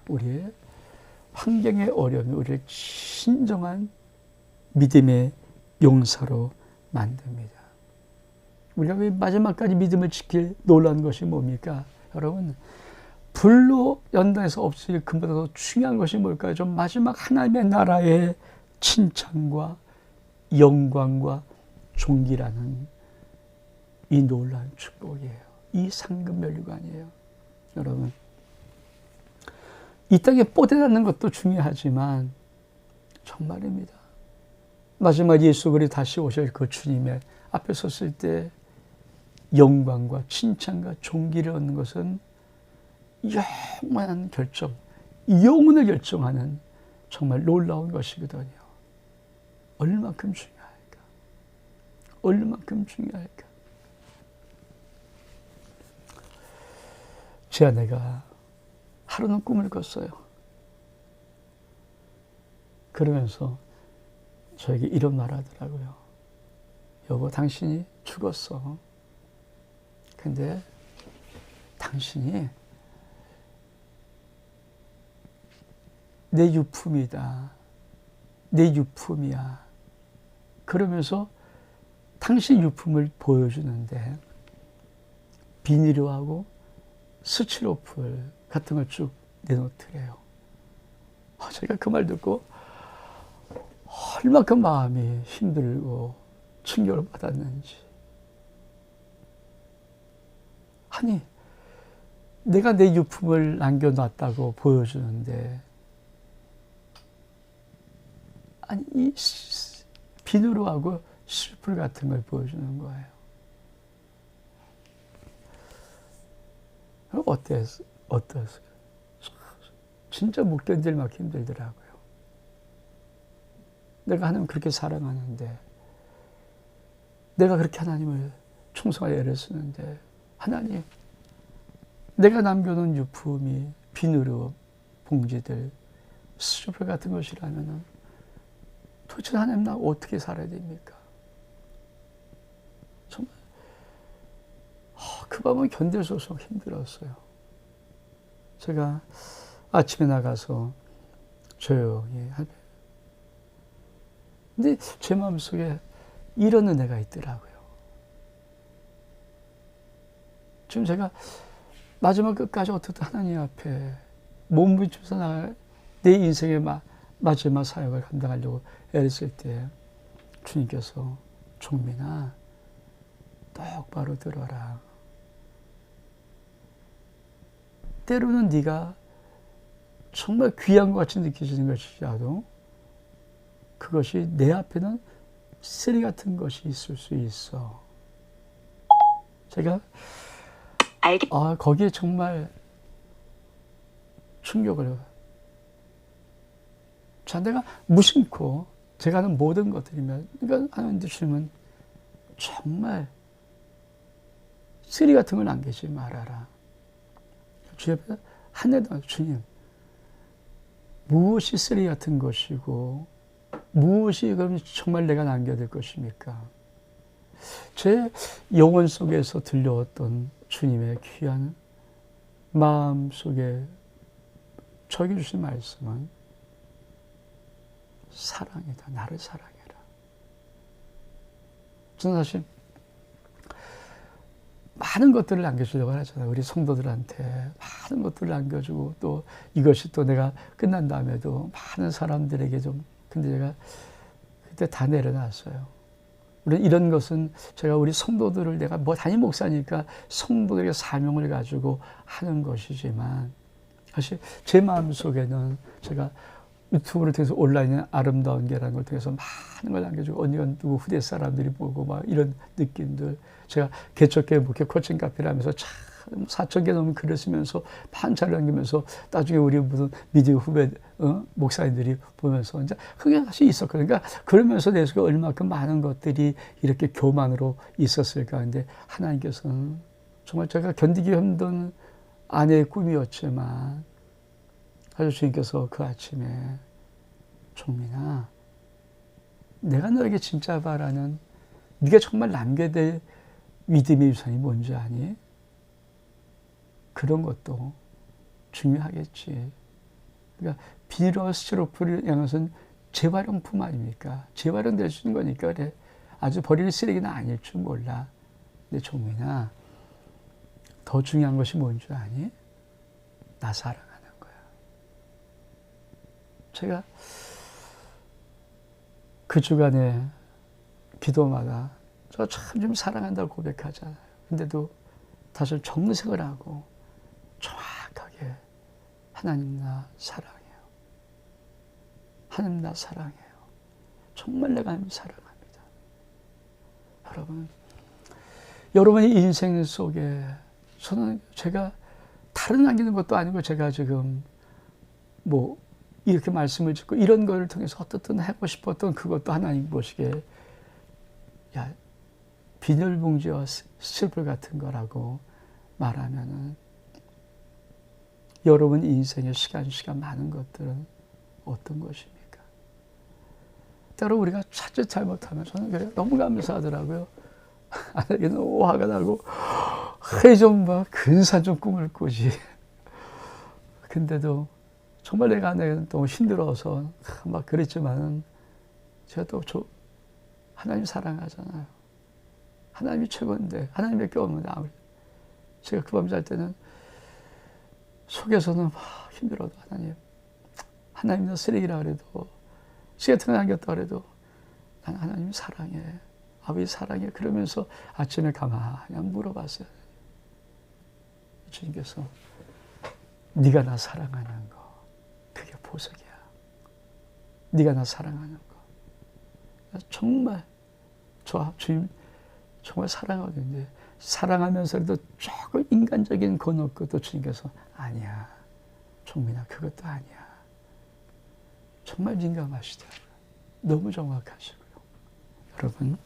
우리의 환경의 어려움이 우리를 진정한 믿음의 용사로 만듭니다. 우리가 왜 마지막까지 믿음을 지킬 놀라운 것이 뭡니까? 여러분, 불로 연단해서 없을 금보다 더 중요한 것이 뭘까요? 좀 마지막 하나님의 나라의 칭찬과 영광과 존귀라는 이 놀라운 축복이에요. 이 상급 멸류관이에요. 여러분, 이 땅에 뽀대나는 것도 중요하지만 정말입니다. 마지막 예수 그리스도 다시 오실 그 주님의 앞에 섰을 때 영광과 칭찬과 존귀를 얻는 것은 영원한 결정, 영혼을 결정하는 정말 놀라운 것이거든요. 얼마큼 중요할까? 얼마큼 중요할까? 제 아내가 하루는 꿈을 꿨어요. 그러면서 저에게 이런 말 하더라고요. 여보, 당신이 죽었어. 근데 당신이 내 유품이다. 내 유품이야. 그러면서 당신 유품을 보여주는데 비닐하고 스티로폴 같은 걸 쭉 내놓더래요. 제가 그 말 듣고 얼마큼 마음이 힘들고 충격을 받았는지. 아니, 내가 내 유품을 남겨놨다고 보여주는데 아니 이 비누로하고 실풀 같은 걸 보여주는 거예요. 어땠어요? 진짜 못 견딜 만큼 힘들더라고요. 내가 하나님을 그렇게 사랑하는데, 내가 그렇게 하나님을 충성할 애를 쓰는데, 하나님, 내가 남겨놓은 유품이 비누로 봉지들, 스티로폴 같은 것이라면은 도대체 하나님 나 어떻게 살아야 됩니까? 정말 그 밤은 견딜 수 없어 힘들었어요. 제가 아침에 나가서 조용히 하면. 근데 제 마음속에 이런 은혜가 있더라고요. 지금 제가 마지막 끝까지 어떻게 하나님 앞에 몸 부딪혀서 내 인생의 마지막 사역을 감당하려고 애를 쓸 때 주님께서 종민아 똑바로 들어라. 때로는 네가 정말 귀한 것 같이 느껴지는 것이라도 그것이 내 앞에는 쓰레기 같은 것이 있을 수 있어. 제가 거기에 정말 충격을. 자, 내가 무심코 제가 하는 모든 것들이면, 그러니까 하나님 주시면 정말 쓰레기 같은 걸 남기지 말아라. 주 옆에 하늘도 주님, 무엇이 쓰레기 같은 것이고 무엇이 그럼 정말 내가 남겨야 될 것입니까? 제 영혼 속에서 들려왔던 주님의 귀한 마음 속에 저에게 주신 말씀은 사랑이다. 나를 사랑해라. 저는 사실 많은 것들을 남겨주려고 하잖아요. 우리 성도들한테 많은 것들을 남겨주고 또 이것이 또 내가 끝난 다음에도 많은 사람들에게 좀, 근데 제가 그때 다 내려놨어요. 우리 이런 것은 제가 우리 성도들을 내가 담임 목사니까 성도들에게 사명을 가지고 하는 것이지만 사실 제 마음속에는 제가 유튜브를 통해서 온라인의 아름다운 게라는 걸 통해서 많은 걸 남겨주고 언니가 누구 후대 사람들이 보고 막 이런 느낌들, 제가 개척교회 목회 코칭 카페를 하면서 참 4,000개 넘는 글을 쓰면서 판차를 남기면서 나중에 우리 무슨 미디어 후배 목사님들이 보면서 이제 그게 사실 있었거든요. 그러니까 그러면서 내 속에 얼마큼 많은 것들이 이렇게 교만으로 있었을까. 근데 하나님께서는 정말 제가 견디기 힘든 아내의 꿈이었지만 사실 주님께서 그 아침에 종민아, 내가 너에게 진짜 바라는 네가 정말 남겨야 될 믿음의 유산이 뭔지 아니? 그런 것도 중요하겠지. 그러니까 비닐하고 스티로폼을 향해서는 재활용품 아닙니까? 재활용될 수 있는 거니까 그래. 아주 버릴 쓰레기는 아닐 줄 몰라. 근데 종민아, 더 중요한 것이 뭔지 아니? 나 사랑하는 거야. 제가 그 주간에 기도마다 저 참 좀 사랑한다고 고백하잖아요. 근데도 다시 정색을 하고 정확하게 하나님 나 사랑해요. 하나님 나 사랑해요. 정말 내가 하나님 사랑합니다. 여러분, 여러분의 인생 속에 저는 제가 다른 남기는 것도 아니고 제가 지금 뭐 이렇게 말씀을 듣고 이런 거를 통해서 어떻든 하고 싶었던 그것도 하나님 보시기에 야, 비닐봉지와 스티로폼 같은 거라고 말하면은 여러분 인생의 시간 많은 것들은 어떤 것입니까? 때로 우리가 자칫 잘못하면 저는 그래 너무 감사하더라고요. 아내에게 너무 화가 나고 좀 막 근사한 좀 꿈을 꾸지. 근데도 정말 내가 아내는 또 힘들어서 막 그랬지만은 제가 또 하나님 사랑하잖아요. 하나님이 최고인데 하나님밖에 없는데 아무리 제가 그 밤 잘 때는 속에서는 막 힘들어도 하나님 너 쓰레기라 그래도 시계통에 남겼다 그래도 난 하나님 사랑해. 아버지 사랑해. 그러면서 아침에 가만히 물어봤어요. 주님께서 네가 나 사랑하는 거 그게 보석이야. 네가 나 사랑하는 거. 정말 저 주님 정말 사랑하거든요. 사랑하면서도 조금 인간적인 건 없고도 주님께서 아니야. 종민아 그것도 아니야. 정말 민감하시더라고요. 너무 정확하시고요. 여러분,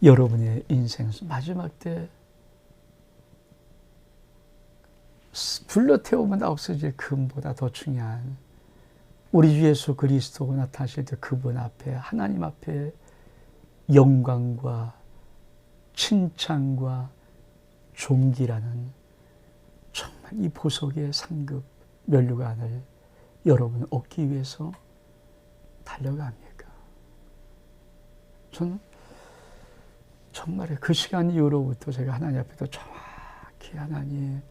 여러분의 인생 마지막 때 불러 태우면 없어질 금보다 더 중요한 우리 주 예수 그리스도가 나타나실 때 그분 앞에 하나님 앞에 영광과 칭찬과 존귀라는 정말 이 보석의 상급 면류관을 여러분 얻기 위해서 달려갑니까? 저는 정말 그 시간 이후로부터 제가 하나님 앞에서 정확히 하나님,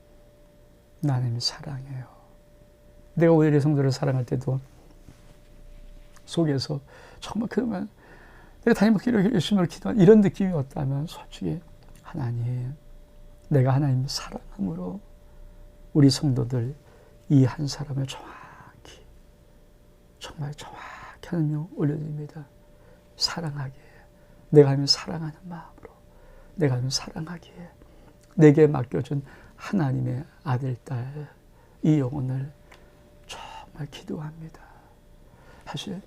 나는 사랑해요. 내가 오히려 성도를 사랑할 때도 속에서 정말 그러면 내가 다니면 열심히 기도한 이런 느낌이 왔다면 솔직히 하나님, 내가 하나님 사랑함으로 우리 성도들 이 한 사람을 정확히, 정말 정확히 하나님 올려드립니다. 사랑하기에, 내가 하나님 사랑하는 마음으로, 내가 하나님 사랑하기에 내게 맡겨준 하나님의 아들, 딸, 이 영혼을 정말 기도합니다. 사실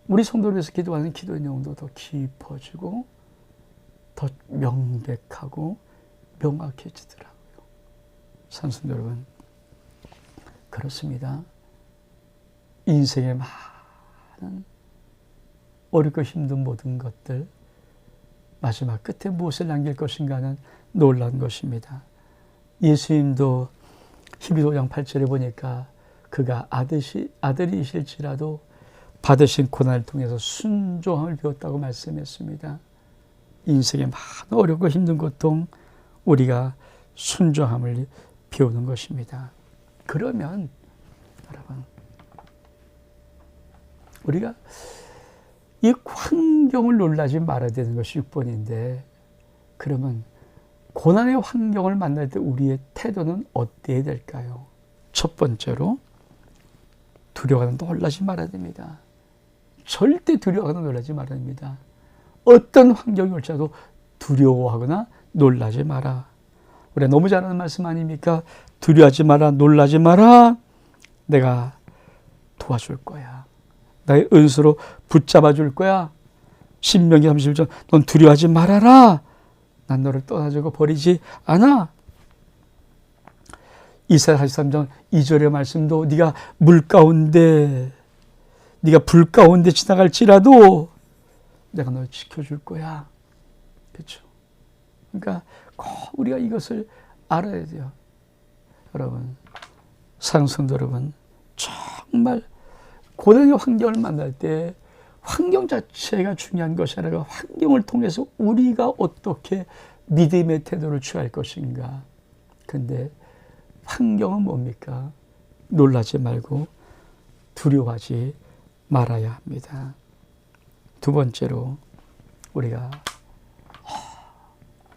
우리 성도를 위해서 기도하는 기도의 내용도 더 깊어지고 더 명백하고 명확해지더라고요. 산성 여러분, 그렇습니다. 인생의 많은 어렵고 힘든 모든 것들 마지막 끝에 무엇을 남길 것인가는 놀라운 것입니다. 예수님도 히브리서 5장 8절에 보니까 그가 아들이실지라도 받으신 고난을 통해서 순종함을 배웠다고 말씀했습니다. 인생의 많은 어렵고 힘든 고통, 우리가 순종함을 배우는 것입니다. 그러면 여러분, 우리가 이 환경을 놀라지 말아야 되는 것이 6번인데, 그러면 고난의 환경을 만날 때 우리의 태도는 어때야 될까요? 첫 번째로, 두려워하는 놀라지 말아야 됩니다. 절대 두려워하거나 놀라지 말아야 됩니다. 어떤 환경이 올지라도 두려워하거나 놀라지 마라. 우리가 너무 잘 아는 말씀 아닙니까? 두려워하지 마라, 놀라지 마라. 내가 도와줄 거야. 나의 은수로 붙잡아 줄 거야. 신명기 31절, 넌 두려워하지 말아라. 난 너를 떠나주고 버리지 않아. 이사야 43장 2절의 말씀도 네가 물 가운데, 네가 불 가운데 지나갈지라도 내가 널 지켜줄 거야. 그렇죠? 그러니까 꼭 우리가 이것을 알아야 돼요. 여러분, 사랑하는 성도 여러분, 정말 고난의 환경을 만날 때 환경 자체가 중요한 것이 아니라 환경을 통해서 우리가 어떻게 믿음의 태도를 취할 것인가. 근데 환경은 뭡니까? 놀라지 말고 두려워하지 말아야 합니다. 두 번째로, 우리가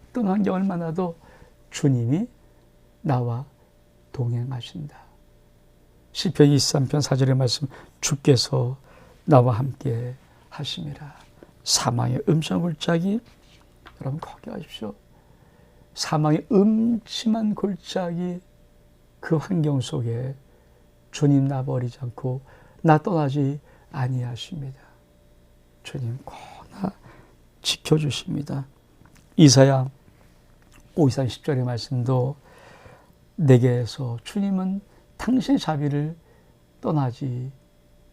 어떤 환경을 만나도 주님이 나와 동행하신다. 시편 23편 4절의 말씀, 주께서 나와 함께 하심이라. 사망의 음침한 골짜기, 여러분 거기 가십시오. 사망의 음침한 골짜기, 그 환경 속에 주님 나 버리지 않고 나 떠나지 아니하십니다. 주님 꼭 나 지켜주십니다. 이사야 52장 10절의 말씀도 내게서 주님은 당신의 자비를 떠나지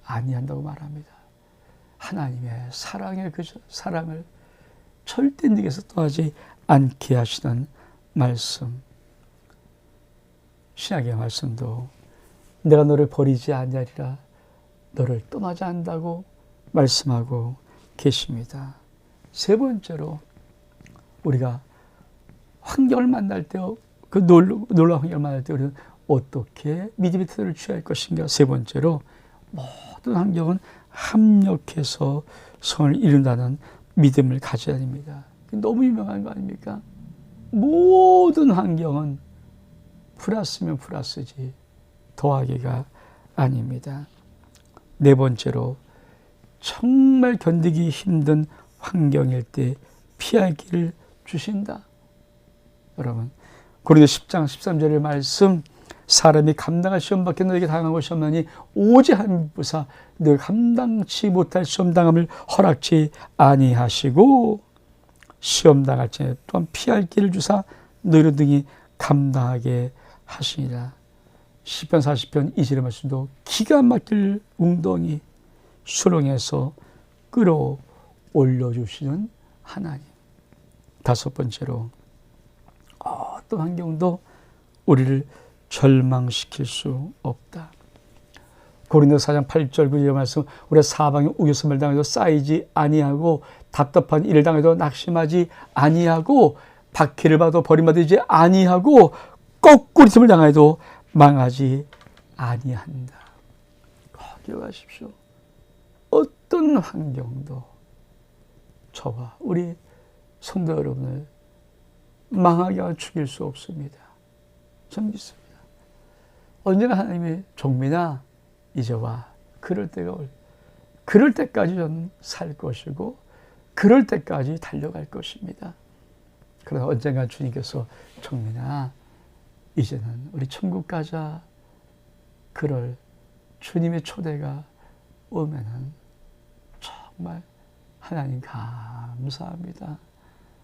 아니한다고 말합니다. 하나님의 사랑의 그 사랑을 절대 네게서 떠나지 않게 하시는 말씀. 신약의 말씀도 내가 너를 버리지 아니하리라, 너를 떠나지 않는다고 말씀하고 계십니다. 세 번째로, 우리가 환경을 만날 때, 그 놀라운 환경을 만날 때 우리는 어떻게 믿음의 태도를 취할 것인가. 세 번째로, 모든 환경은 합력해서 선을 이룬다는 믿음을 가져야 됩니다. 너무 유명한 거 아닙니까? 모든 환경은 플러스면 플러스지 더하기가 아닙니다. 네 번째로, 정말 견디기 힘든 환경일 때 피할 길을 주신다. 여러분, 고린도 10장 13절의 말씀, 사람이 감당할 시험 밖에 너에게 당한 것이 없나니 오직 하나님 부사 너희가 감당치 못할 시험 당함을 허락치 아니하시고 시험 당할 때 또한 피할 길을 주사 너희로 등이 감당하게 하시니라. 시편 40편 2절의 말씀도 기가 막힐 웅덩이 수렁에서 끌어올려주시는 하나님. 다섯 번째로, 어떤 환경도 우리를 절망시킬 수 없다. 고린도서 4장 8절 9절 말씀, 우리가 사방에 우겨섬을 당해도 쌓이지 아니하고 답답한 일을 당해도 낙심하지 아니하고 박해를 받아도 버림받지 아니하고 거꾸리즘을 당해도 망하지 아니한다. 기억하십시오. 어떤 환경도 저와 우리 성도 여러분을 망하게 하고 죽일 수 없습니다. 전 믿습니다. 언제나 하나님이 종민아 이제 와. 그럴 때가 올. 그럴 때까지 저는 살 것이고 그럴 때까지 달려갈 것입니다. 그러나 언젠가 주님께서 종민아 이제는 우리 천국 가자. 그럴 주님의 초대가 오면은 정말 하나님 감사합니다.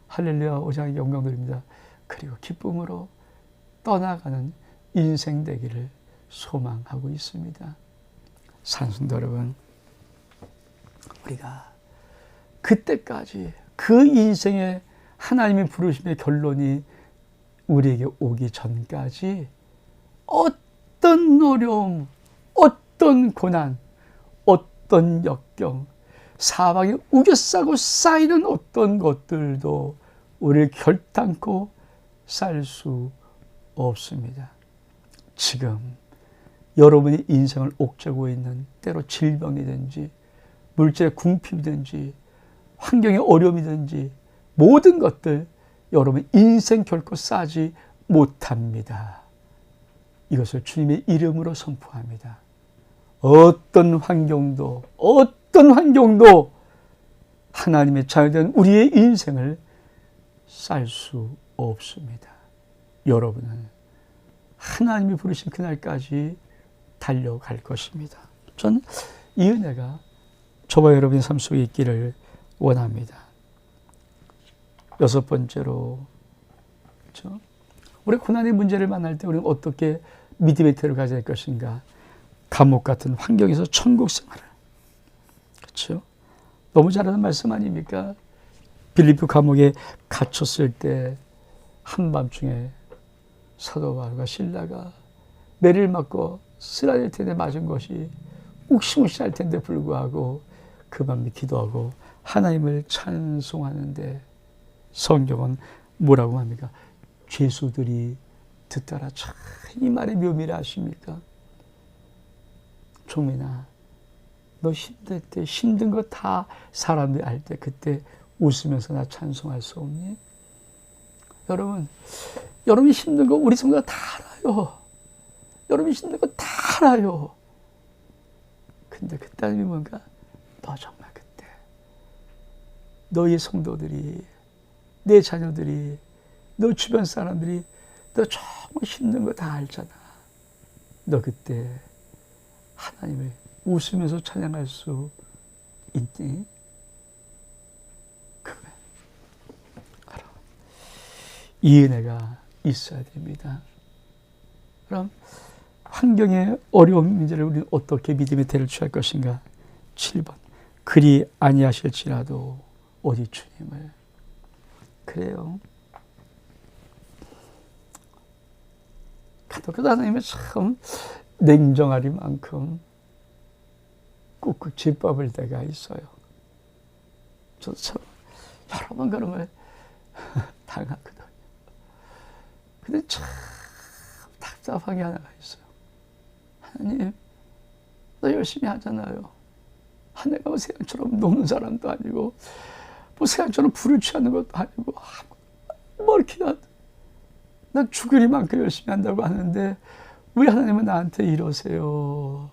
할렐루야 오장의 영광 드립니다. 그리고 기쁨으로 떠나가는 인생 되기를 소망하고 있습니다. 산성도 여러분, 우리가 그때까지 그 인생의 하나님의 부르심의 결론이 우리에게 오기 전까지 어떤 어려움, 어떤 고난, 어떤 역경, 사방에 우겨싸고 쌓이는 어떤 것들도 우리를 결단코 쌀 수 없습니다. 지금 여러분이 인생을 옥죄고 있는 때로 질병이든지 물질의 궁핍이든지 환경의 어려움이든지 모든 것들 여러분 인생 결코 싸지 못합니다. 이것을 주님의 이름으로 선포합니다. 어떤 환경도 하나님의 자녀된 우리의 인생을 쌀 수 없습니다. 여러분은 하나님이 부르신 그날까지 달려갈 것입니다. 저는 이 은혜가 저와 여러분의 삶 속에 있기를 원합니다. 여섯 번째로, 그렇죠? 우리 고난의 문제를 만날 때 우리는 어떻게 믿음의 태도를 가져야 할 것인가? 감옥 같은 환경에서 천국 생활을, 그렇죠? 너무 잘하는 말씀 아닙니까? 빌립보 감옥에 갇혔을 때 한밤중에 사도 바울과 실라가 매를 맞고 쓰러질 텐데 맞은 것이 욱신욱신할 텐데 불구하고 그 밤에 기도하고 하나님을 찬송하는데 성경은 뭐라고 합니까? 죄수들이 듣더라. 참 이 말의 묘미를 아십니까? 종민아, 너 힘들 때 힘든 거 다 사람들이 알 때 그때 웃으면서 나 찬송할 수 없니? 여러분이 힘든 거 우리 성도가 다 알아요. 여러분이 힘든 거 다 알아요. 근데 그 따름이 뭔가? 너 정말 그때 너의 성도들이, 내 자녀들이, 너 주변 사람들이 너 정말 힘든 거 다 알잖아. 너 그때 하나님을 웃으면서 찬양할 수 있니? 그래. 알아. 이 은혜가 있어야 됩니다. 그럼 환경의 어려운 문제를 우리는 어떻게 믿음의 태를 취할 것인가? 7번. 그리 아니하실지라도 오직 주님을. 그래요. 가톨릭 하나님은 참 냉정하리만큼 꾹꾹 짓밟을 때가 있어요. 저도 참 여러 번 그런 걸 당하거든요. 근데 참 답답한 게 하나가 있어요. 하나님, 너 열심히 하잖아요. 내가 뭐 세상처럼 노는 사람도 아니고 뭐 세상처럼 불을 취하는 것도 아니고 뭐 이렇게 난 죽으리만큼 열심히 한다고 하는데 왜 하나님은 나한테 이러세요?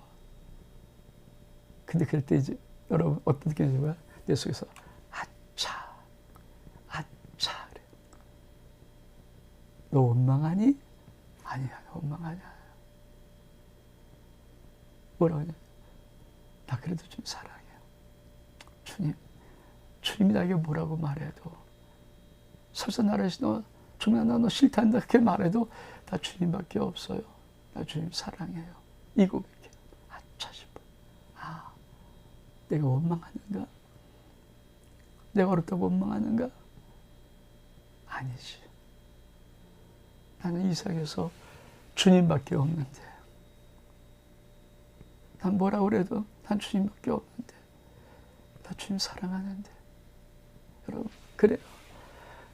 근데 그럴 때 이제 여러분 어떤 느낌이 드는 거야? 내 속에서 아차 그래. 너 원망하니? 아니야, 원망하냐. 뭐라고 하냐? 나 그래도 좀 사랑해요. 주님이 나에게 뭐라고 말해도 설사 나를 주님아 너 싫다한다 그렇게 말해도 나 주님밖에 없어요. 나 주님 사랑해요. 이 고백해. 아차 싶어. 내가 원망하는가? 내가 어렵다고 원망하는가? 아니지. 나는 이 세상에서 주님밖에 없는데, 난 뭐라 그래도 난 주님밖에 없는데, 나 주님 사랑하는데. 여러분, 그래요.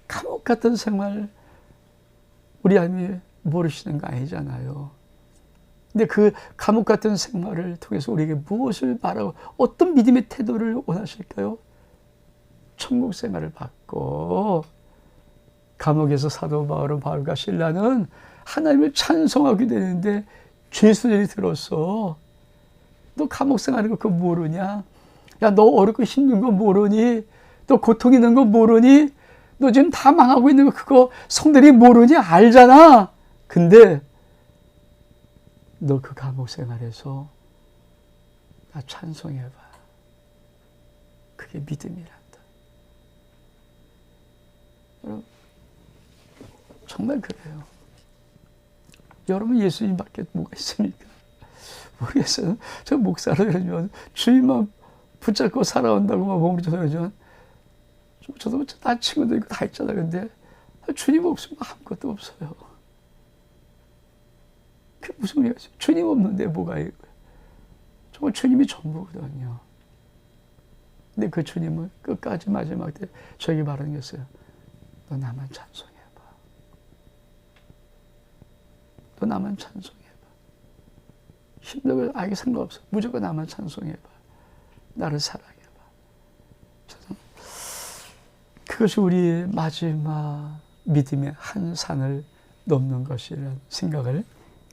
감옥 같은 생활 우리 하나님이 모르시는 거 아니잖아요. 근데 그 감옥 같은 생활을 통해서 우리에게 무엇을 바라고 어떤 믿음의 태도를 원하실까요? 천국 생활을 받고 감옥에서 사도 바울과 실라는 하나님을 찬송하게 되는데 죄수들이 들었어. 너 감옥 생활하는 거 그거 모르냐? 야, 너 어렵고 힘든 거 모르니? 너 고통 있는 거 모르니? 너 지금 다 망하고 있는 거 그거 성들이 모르니? 알잖아. 근데 너 그 감옥 생활에서 나 찬송해봐. 그게 믿음이란다. 여러분, 정말 그래요. 여러분, 예수님밖에 뭐가 있습니까? 모르겠어요. 저 목사를 해주면 주님만 붙잡고 살아온다고 막 몸을 쳐서지만 저도 다 친구도 있고 다 있잖아요. 근데 주님 없으면 아무것도 없어요. 그게 무슨 소리야? 주님 없는데 뭐가 있어요? 정말 주님이 전부거든요. 근데 그 주님은 끝까지 마지막 때 저에게 말하는 게 있어요. 너 나만 찬송해봐. 너 나만 찬송해봐. 힘들고 아기 상관없어. 무조건 나만 찬송해봐. 나를 사랑해봐. 저는 그것이 우리의 마지막 믿음의 한 산을 넘는 것이라는 생각을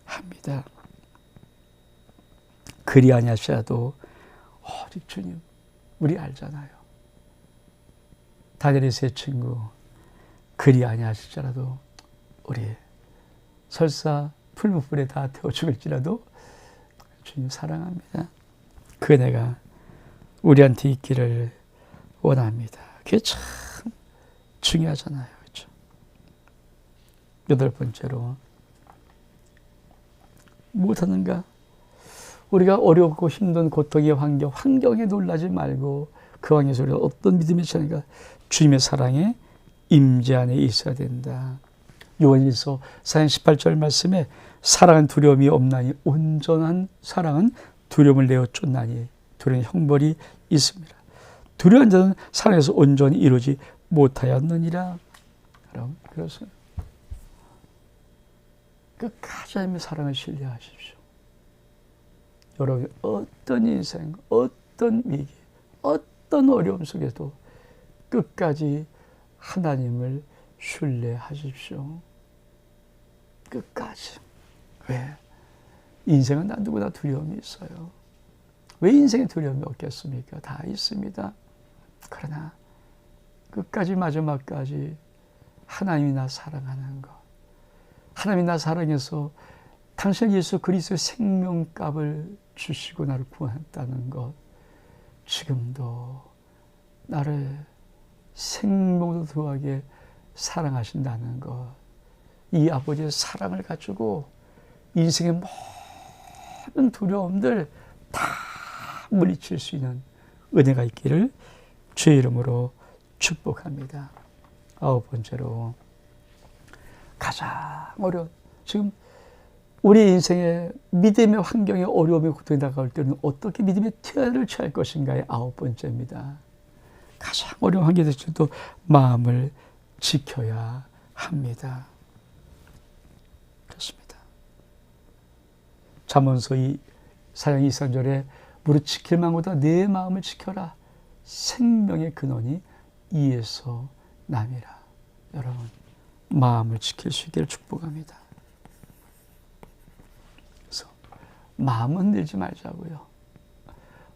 합니다. 그리 아니하셔도 오직 주님 우리 알잖아요. 다니엘의 세 친구 그리 아니하실지라도 우리 설사 풀무불에 다 태워 죽을지라도 주님 사랑합니다. 그 은혜가 우리한테 있기를 원합니다. 그게 참 중요하잖아요. 그렇죠? 여덟 번째로 무엇하는가? 우리가 어렵고 힘든 고통의 환경에 놀라지 말고 그 환경에서 우리가 어떤 믿음이 있으니까 주님의 사랑에 임재 안에 있어야 된다. 요한일서 4장 18절 말씀에 사랑은 두려움이 없나니 온전한 사랑은 두려움을 내어 쫓나니 두려움의 형벌이 있습니다. 두려운 자는 사랑에서 온전히 이루지 못하였느니라. 여러분, 그래서 끝까지 하나님의 사랑을 신뢰하십시오. 여러분, 어떤 인생, 어떤 위기, 어떤 어려움 속에도 끝까지 하나님을 신뢰하십시오. 끝까지. 왜? 인생은 다 누구나 두려움이 있어요. 왜 인생에 두려움이 없겠습니까? 다 있습니다. 그러나 끝까지 마지막까지 하나님이 나 사랑하는 것, 하나님이 나 사랑해서 당신 예수 그리스도의 생명값을 주시고 나를 구원했다는 것, 지금도 나를 생명으로 더하게 사랑하신다는 것, 이 아버지의 사랑을 가지고 인생의 모든 두려움들 다 물리칠 수 있는 은혜가 있기를 주의 이름으로 축복합니다. 아홉 번째로 가장 어려운, 지금 우리 인생의 믿음의 환경에 어려움이 고통이 다가올 때는 어떻게 믿음의 태도를 취할 것인가의 아홉 번째입니다. 가장 어려운 환경에 대해서도 마음을 지켜야 합니다. 그렇습니다. 잠언서 4장 23절에 무릇 지킬 만보다 내 마음을 지켜라. 생명의 근원이 이에서 남이라. 여러분, 마음을 지킬 수 있기를 축복합니다. 그래서 마음 흔들지 말자고요.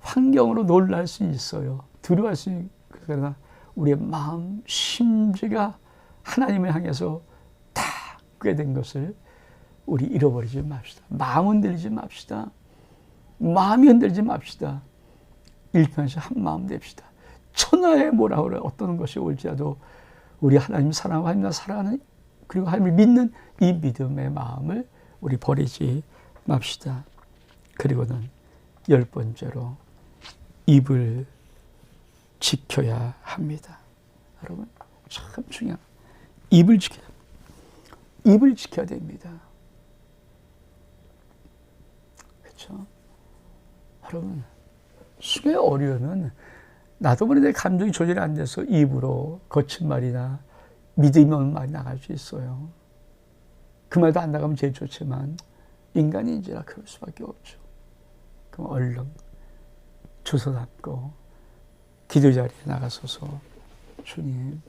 환경으로 놀랄 수 있어요. 두려워할 수 있어요. 그러나 우리의 마음, 심지가 하나님을 향해서 다 꾀된 것을 우리 잃어버리지 맙시다. 마음 흔들리지 맙시다. 마음이 흔들지 맙시다. 일편씩 한 마음 됩시다. 천하에 뭐라 그래 어떤 것이 올지라도 우리 하나님 사랑하고 하나님 사랑하는 그리고 하나님을 믿는 이 믿음의 마음을 우리 버리지 맙시다. 그리고는 열 번째로 입을 지켜야 합니다. 여러분, 참 중요한 입을 지켜야 됩니다. 그렇죠? 여러분, 숨에 어려우면 나도 모르게 감정이 조절이 안 돼서 입으로 거친 말이나 믿음이 없는 말이 나갈 수 있어요. 그 말도 안 나가면 제일 좋지만 인간인지라 그럴 수밖에 없죠. 그럼 얼른 주소 담고 기도 자리에 나가서서 주님,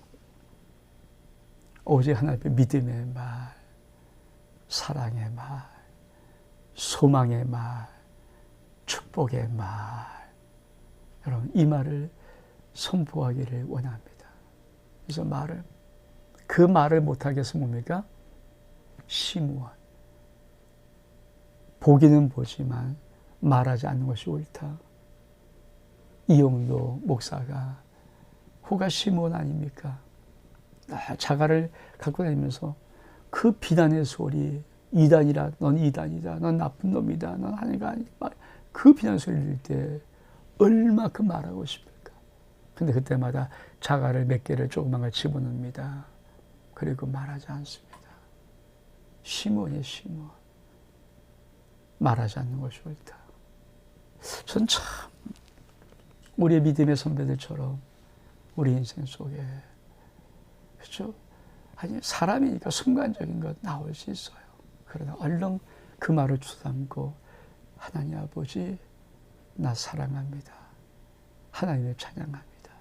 오직 하나님의 믿음의 말, 사랑의 말, 소망의 말, 축복의 말, 여러분 이 말을 선포하기를 원합니다. 그래서 그 말을 못하겠으면 뭡니까? 심우원. 보기는 보지만 말하지 않는 것이 옳다. 이용도 목사가 호가 심우원 아닙니까? 자가를 갖고 다니면서 그 비난의 소리, 이단이라, 넌 이단이다, 넌 나쁜 놈이다, 넌 하나가 아니다, 그 비난 소리를 들을 때 얼마큼 말하고 싶을까? 근데 그때마다 자가를 몇 개를 조그만 걸 집어넣습니다. 그리고 말하지 않습니다. 심원이에요, 심원. 말하지 않는 것이 옳다. 전 참 우리의 믿음의 선배들처럼 우리 인생 속에, 그렇죠? 아니, 사람이니까 순간적인 것 나올 수 있어요. 그러나 얼른 그 말을 주담고 하나님 아버지, 나 사랑합니다. 하나님을 찬양합니다.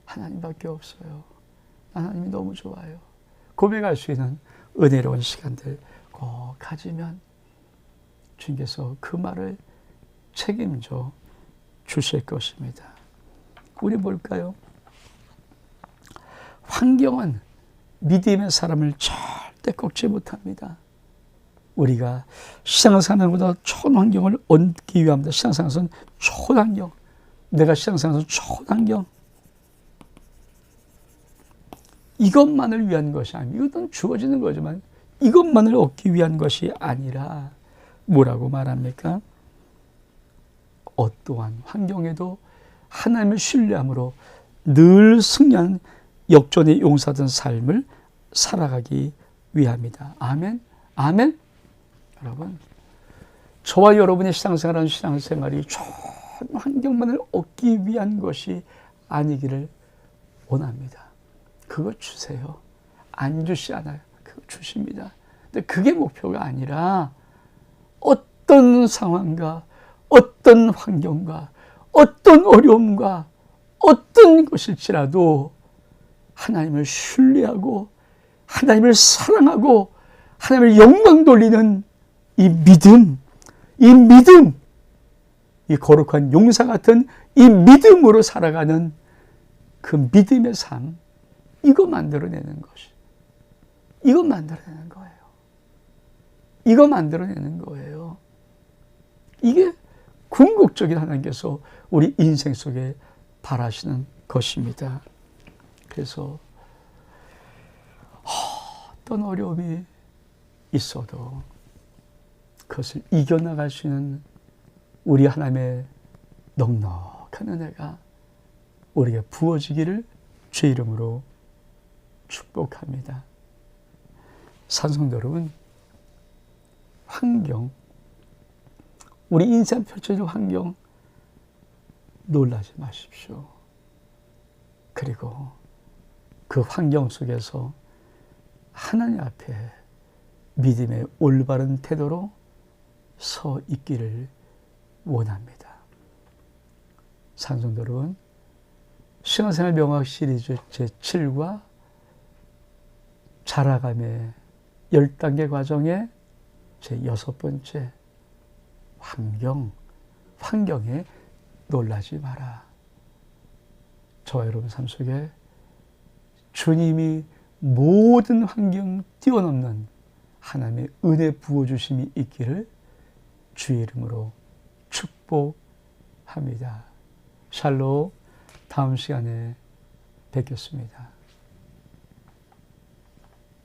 하나님밖에 없어요. 하나님이 너무 좋아요. 고백할 수 있는 은혜로운 시간들 꼭 가지면 주님께서 그 말을 책임져 주실 것입니다. 우리 볼까요? 환경은 믿음의 사람을 절대 꺾지 못합니다. 우리가 신앙생활보다 좋은 환경을 얻기 위함이다. 신앙생활은 좋은 환경. 내가 신앙생활은 좋은 환경. 이것만을 위한 것이 아니고, 이것은 주어지는 거지만 이것만을 얻기 위한 것이 아니라 뭐라고 말합니까? 어떠한 환경에도 하나님을 신뢰함으로 늘 승리한 역전의 용사된 삶을 살아가기 위함이다. 아멘? 아멘? 여러분, 저와 여러분의 신앙생활은 신앙생활이 좋은 환경만을 얻기 위한 것이 아니기를 원합니다. 그거 주세요. 안 주시 않아요. 그거 주십니다. 근데 그게 목표가 아니라 어떤 상황과 어떤 환경과 어떤 어려움과 어떤 것일지라도 하나님을 신뢰하고 하나님을 사랑하고 하나님을 영광 돌리는 이 믿음, 이 거룩한 용사 같은 이 믿음으로 살아가는 그 믿음의 삶, 이거 만들어내는 것이, 이거 만들어내는 거예요. 이거 만들어내는 거예요. 이게 궁극적인 하나님께서 우리 인생 속에 바라시는 것입니다. 그래서 어떤 어려움이 있어도 그것을 이겨나갈 수 있는 우리 하나님의 넉넉한 은혜가 우리에게 부어지기를 주의 이름으로 축복합니다. 산성도 여러분, 환경, 우리 인생 펼쳐진 환경 놀라지 마십시오. 그리고 그 환경 속에서 하나님 앞에 믿음의 올바른 태도로 서 있기를 원합니다. 산성도 여러분, 신앙생활 명학 시리즈 제7과 자라감의 10단계 과정의 제6번째 환경에 놀라지 마라. 저와 여러분 삶 속에 주님이 모든 환경 뛰어넘는 하나님의 은혜 부어주심이 있기를 주의 이름으로 축복합니다. 샬롬, 다음 시간에 뵙겠습니다.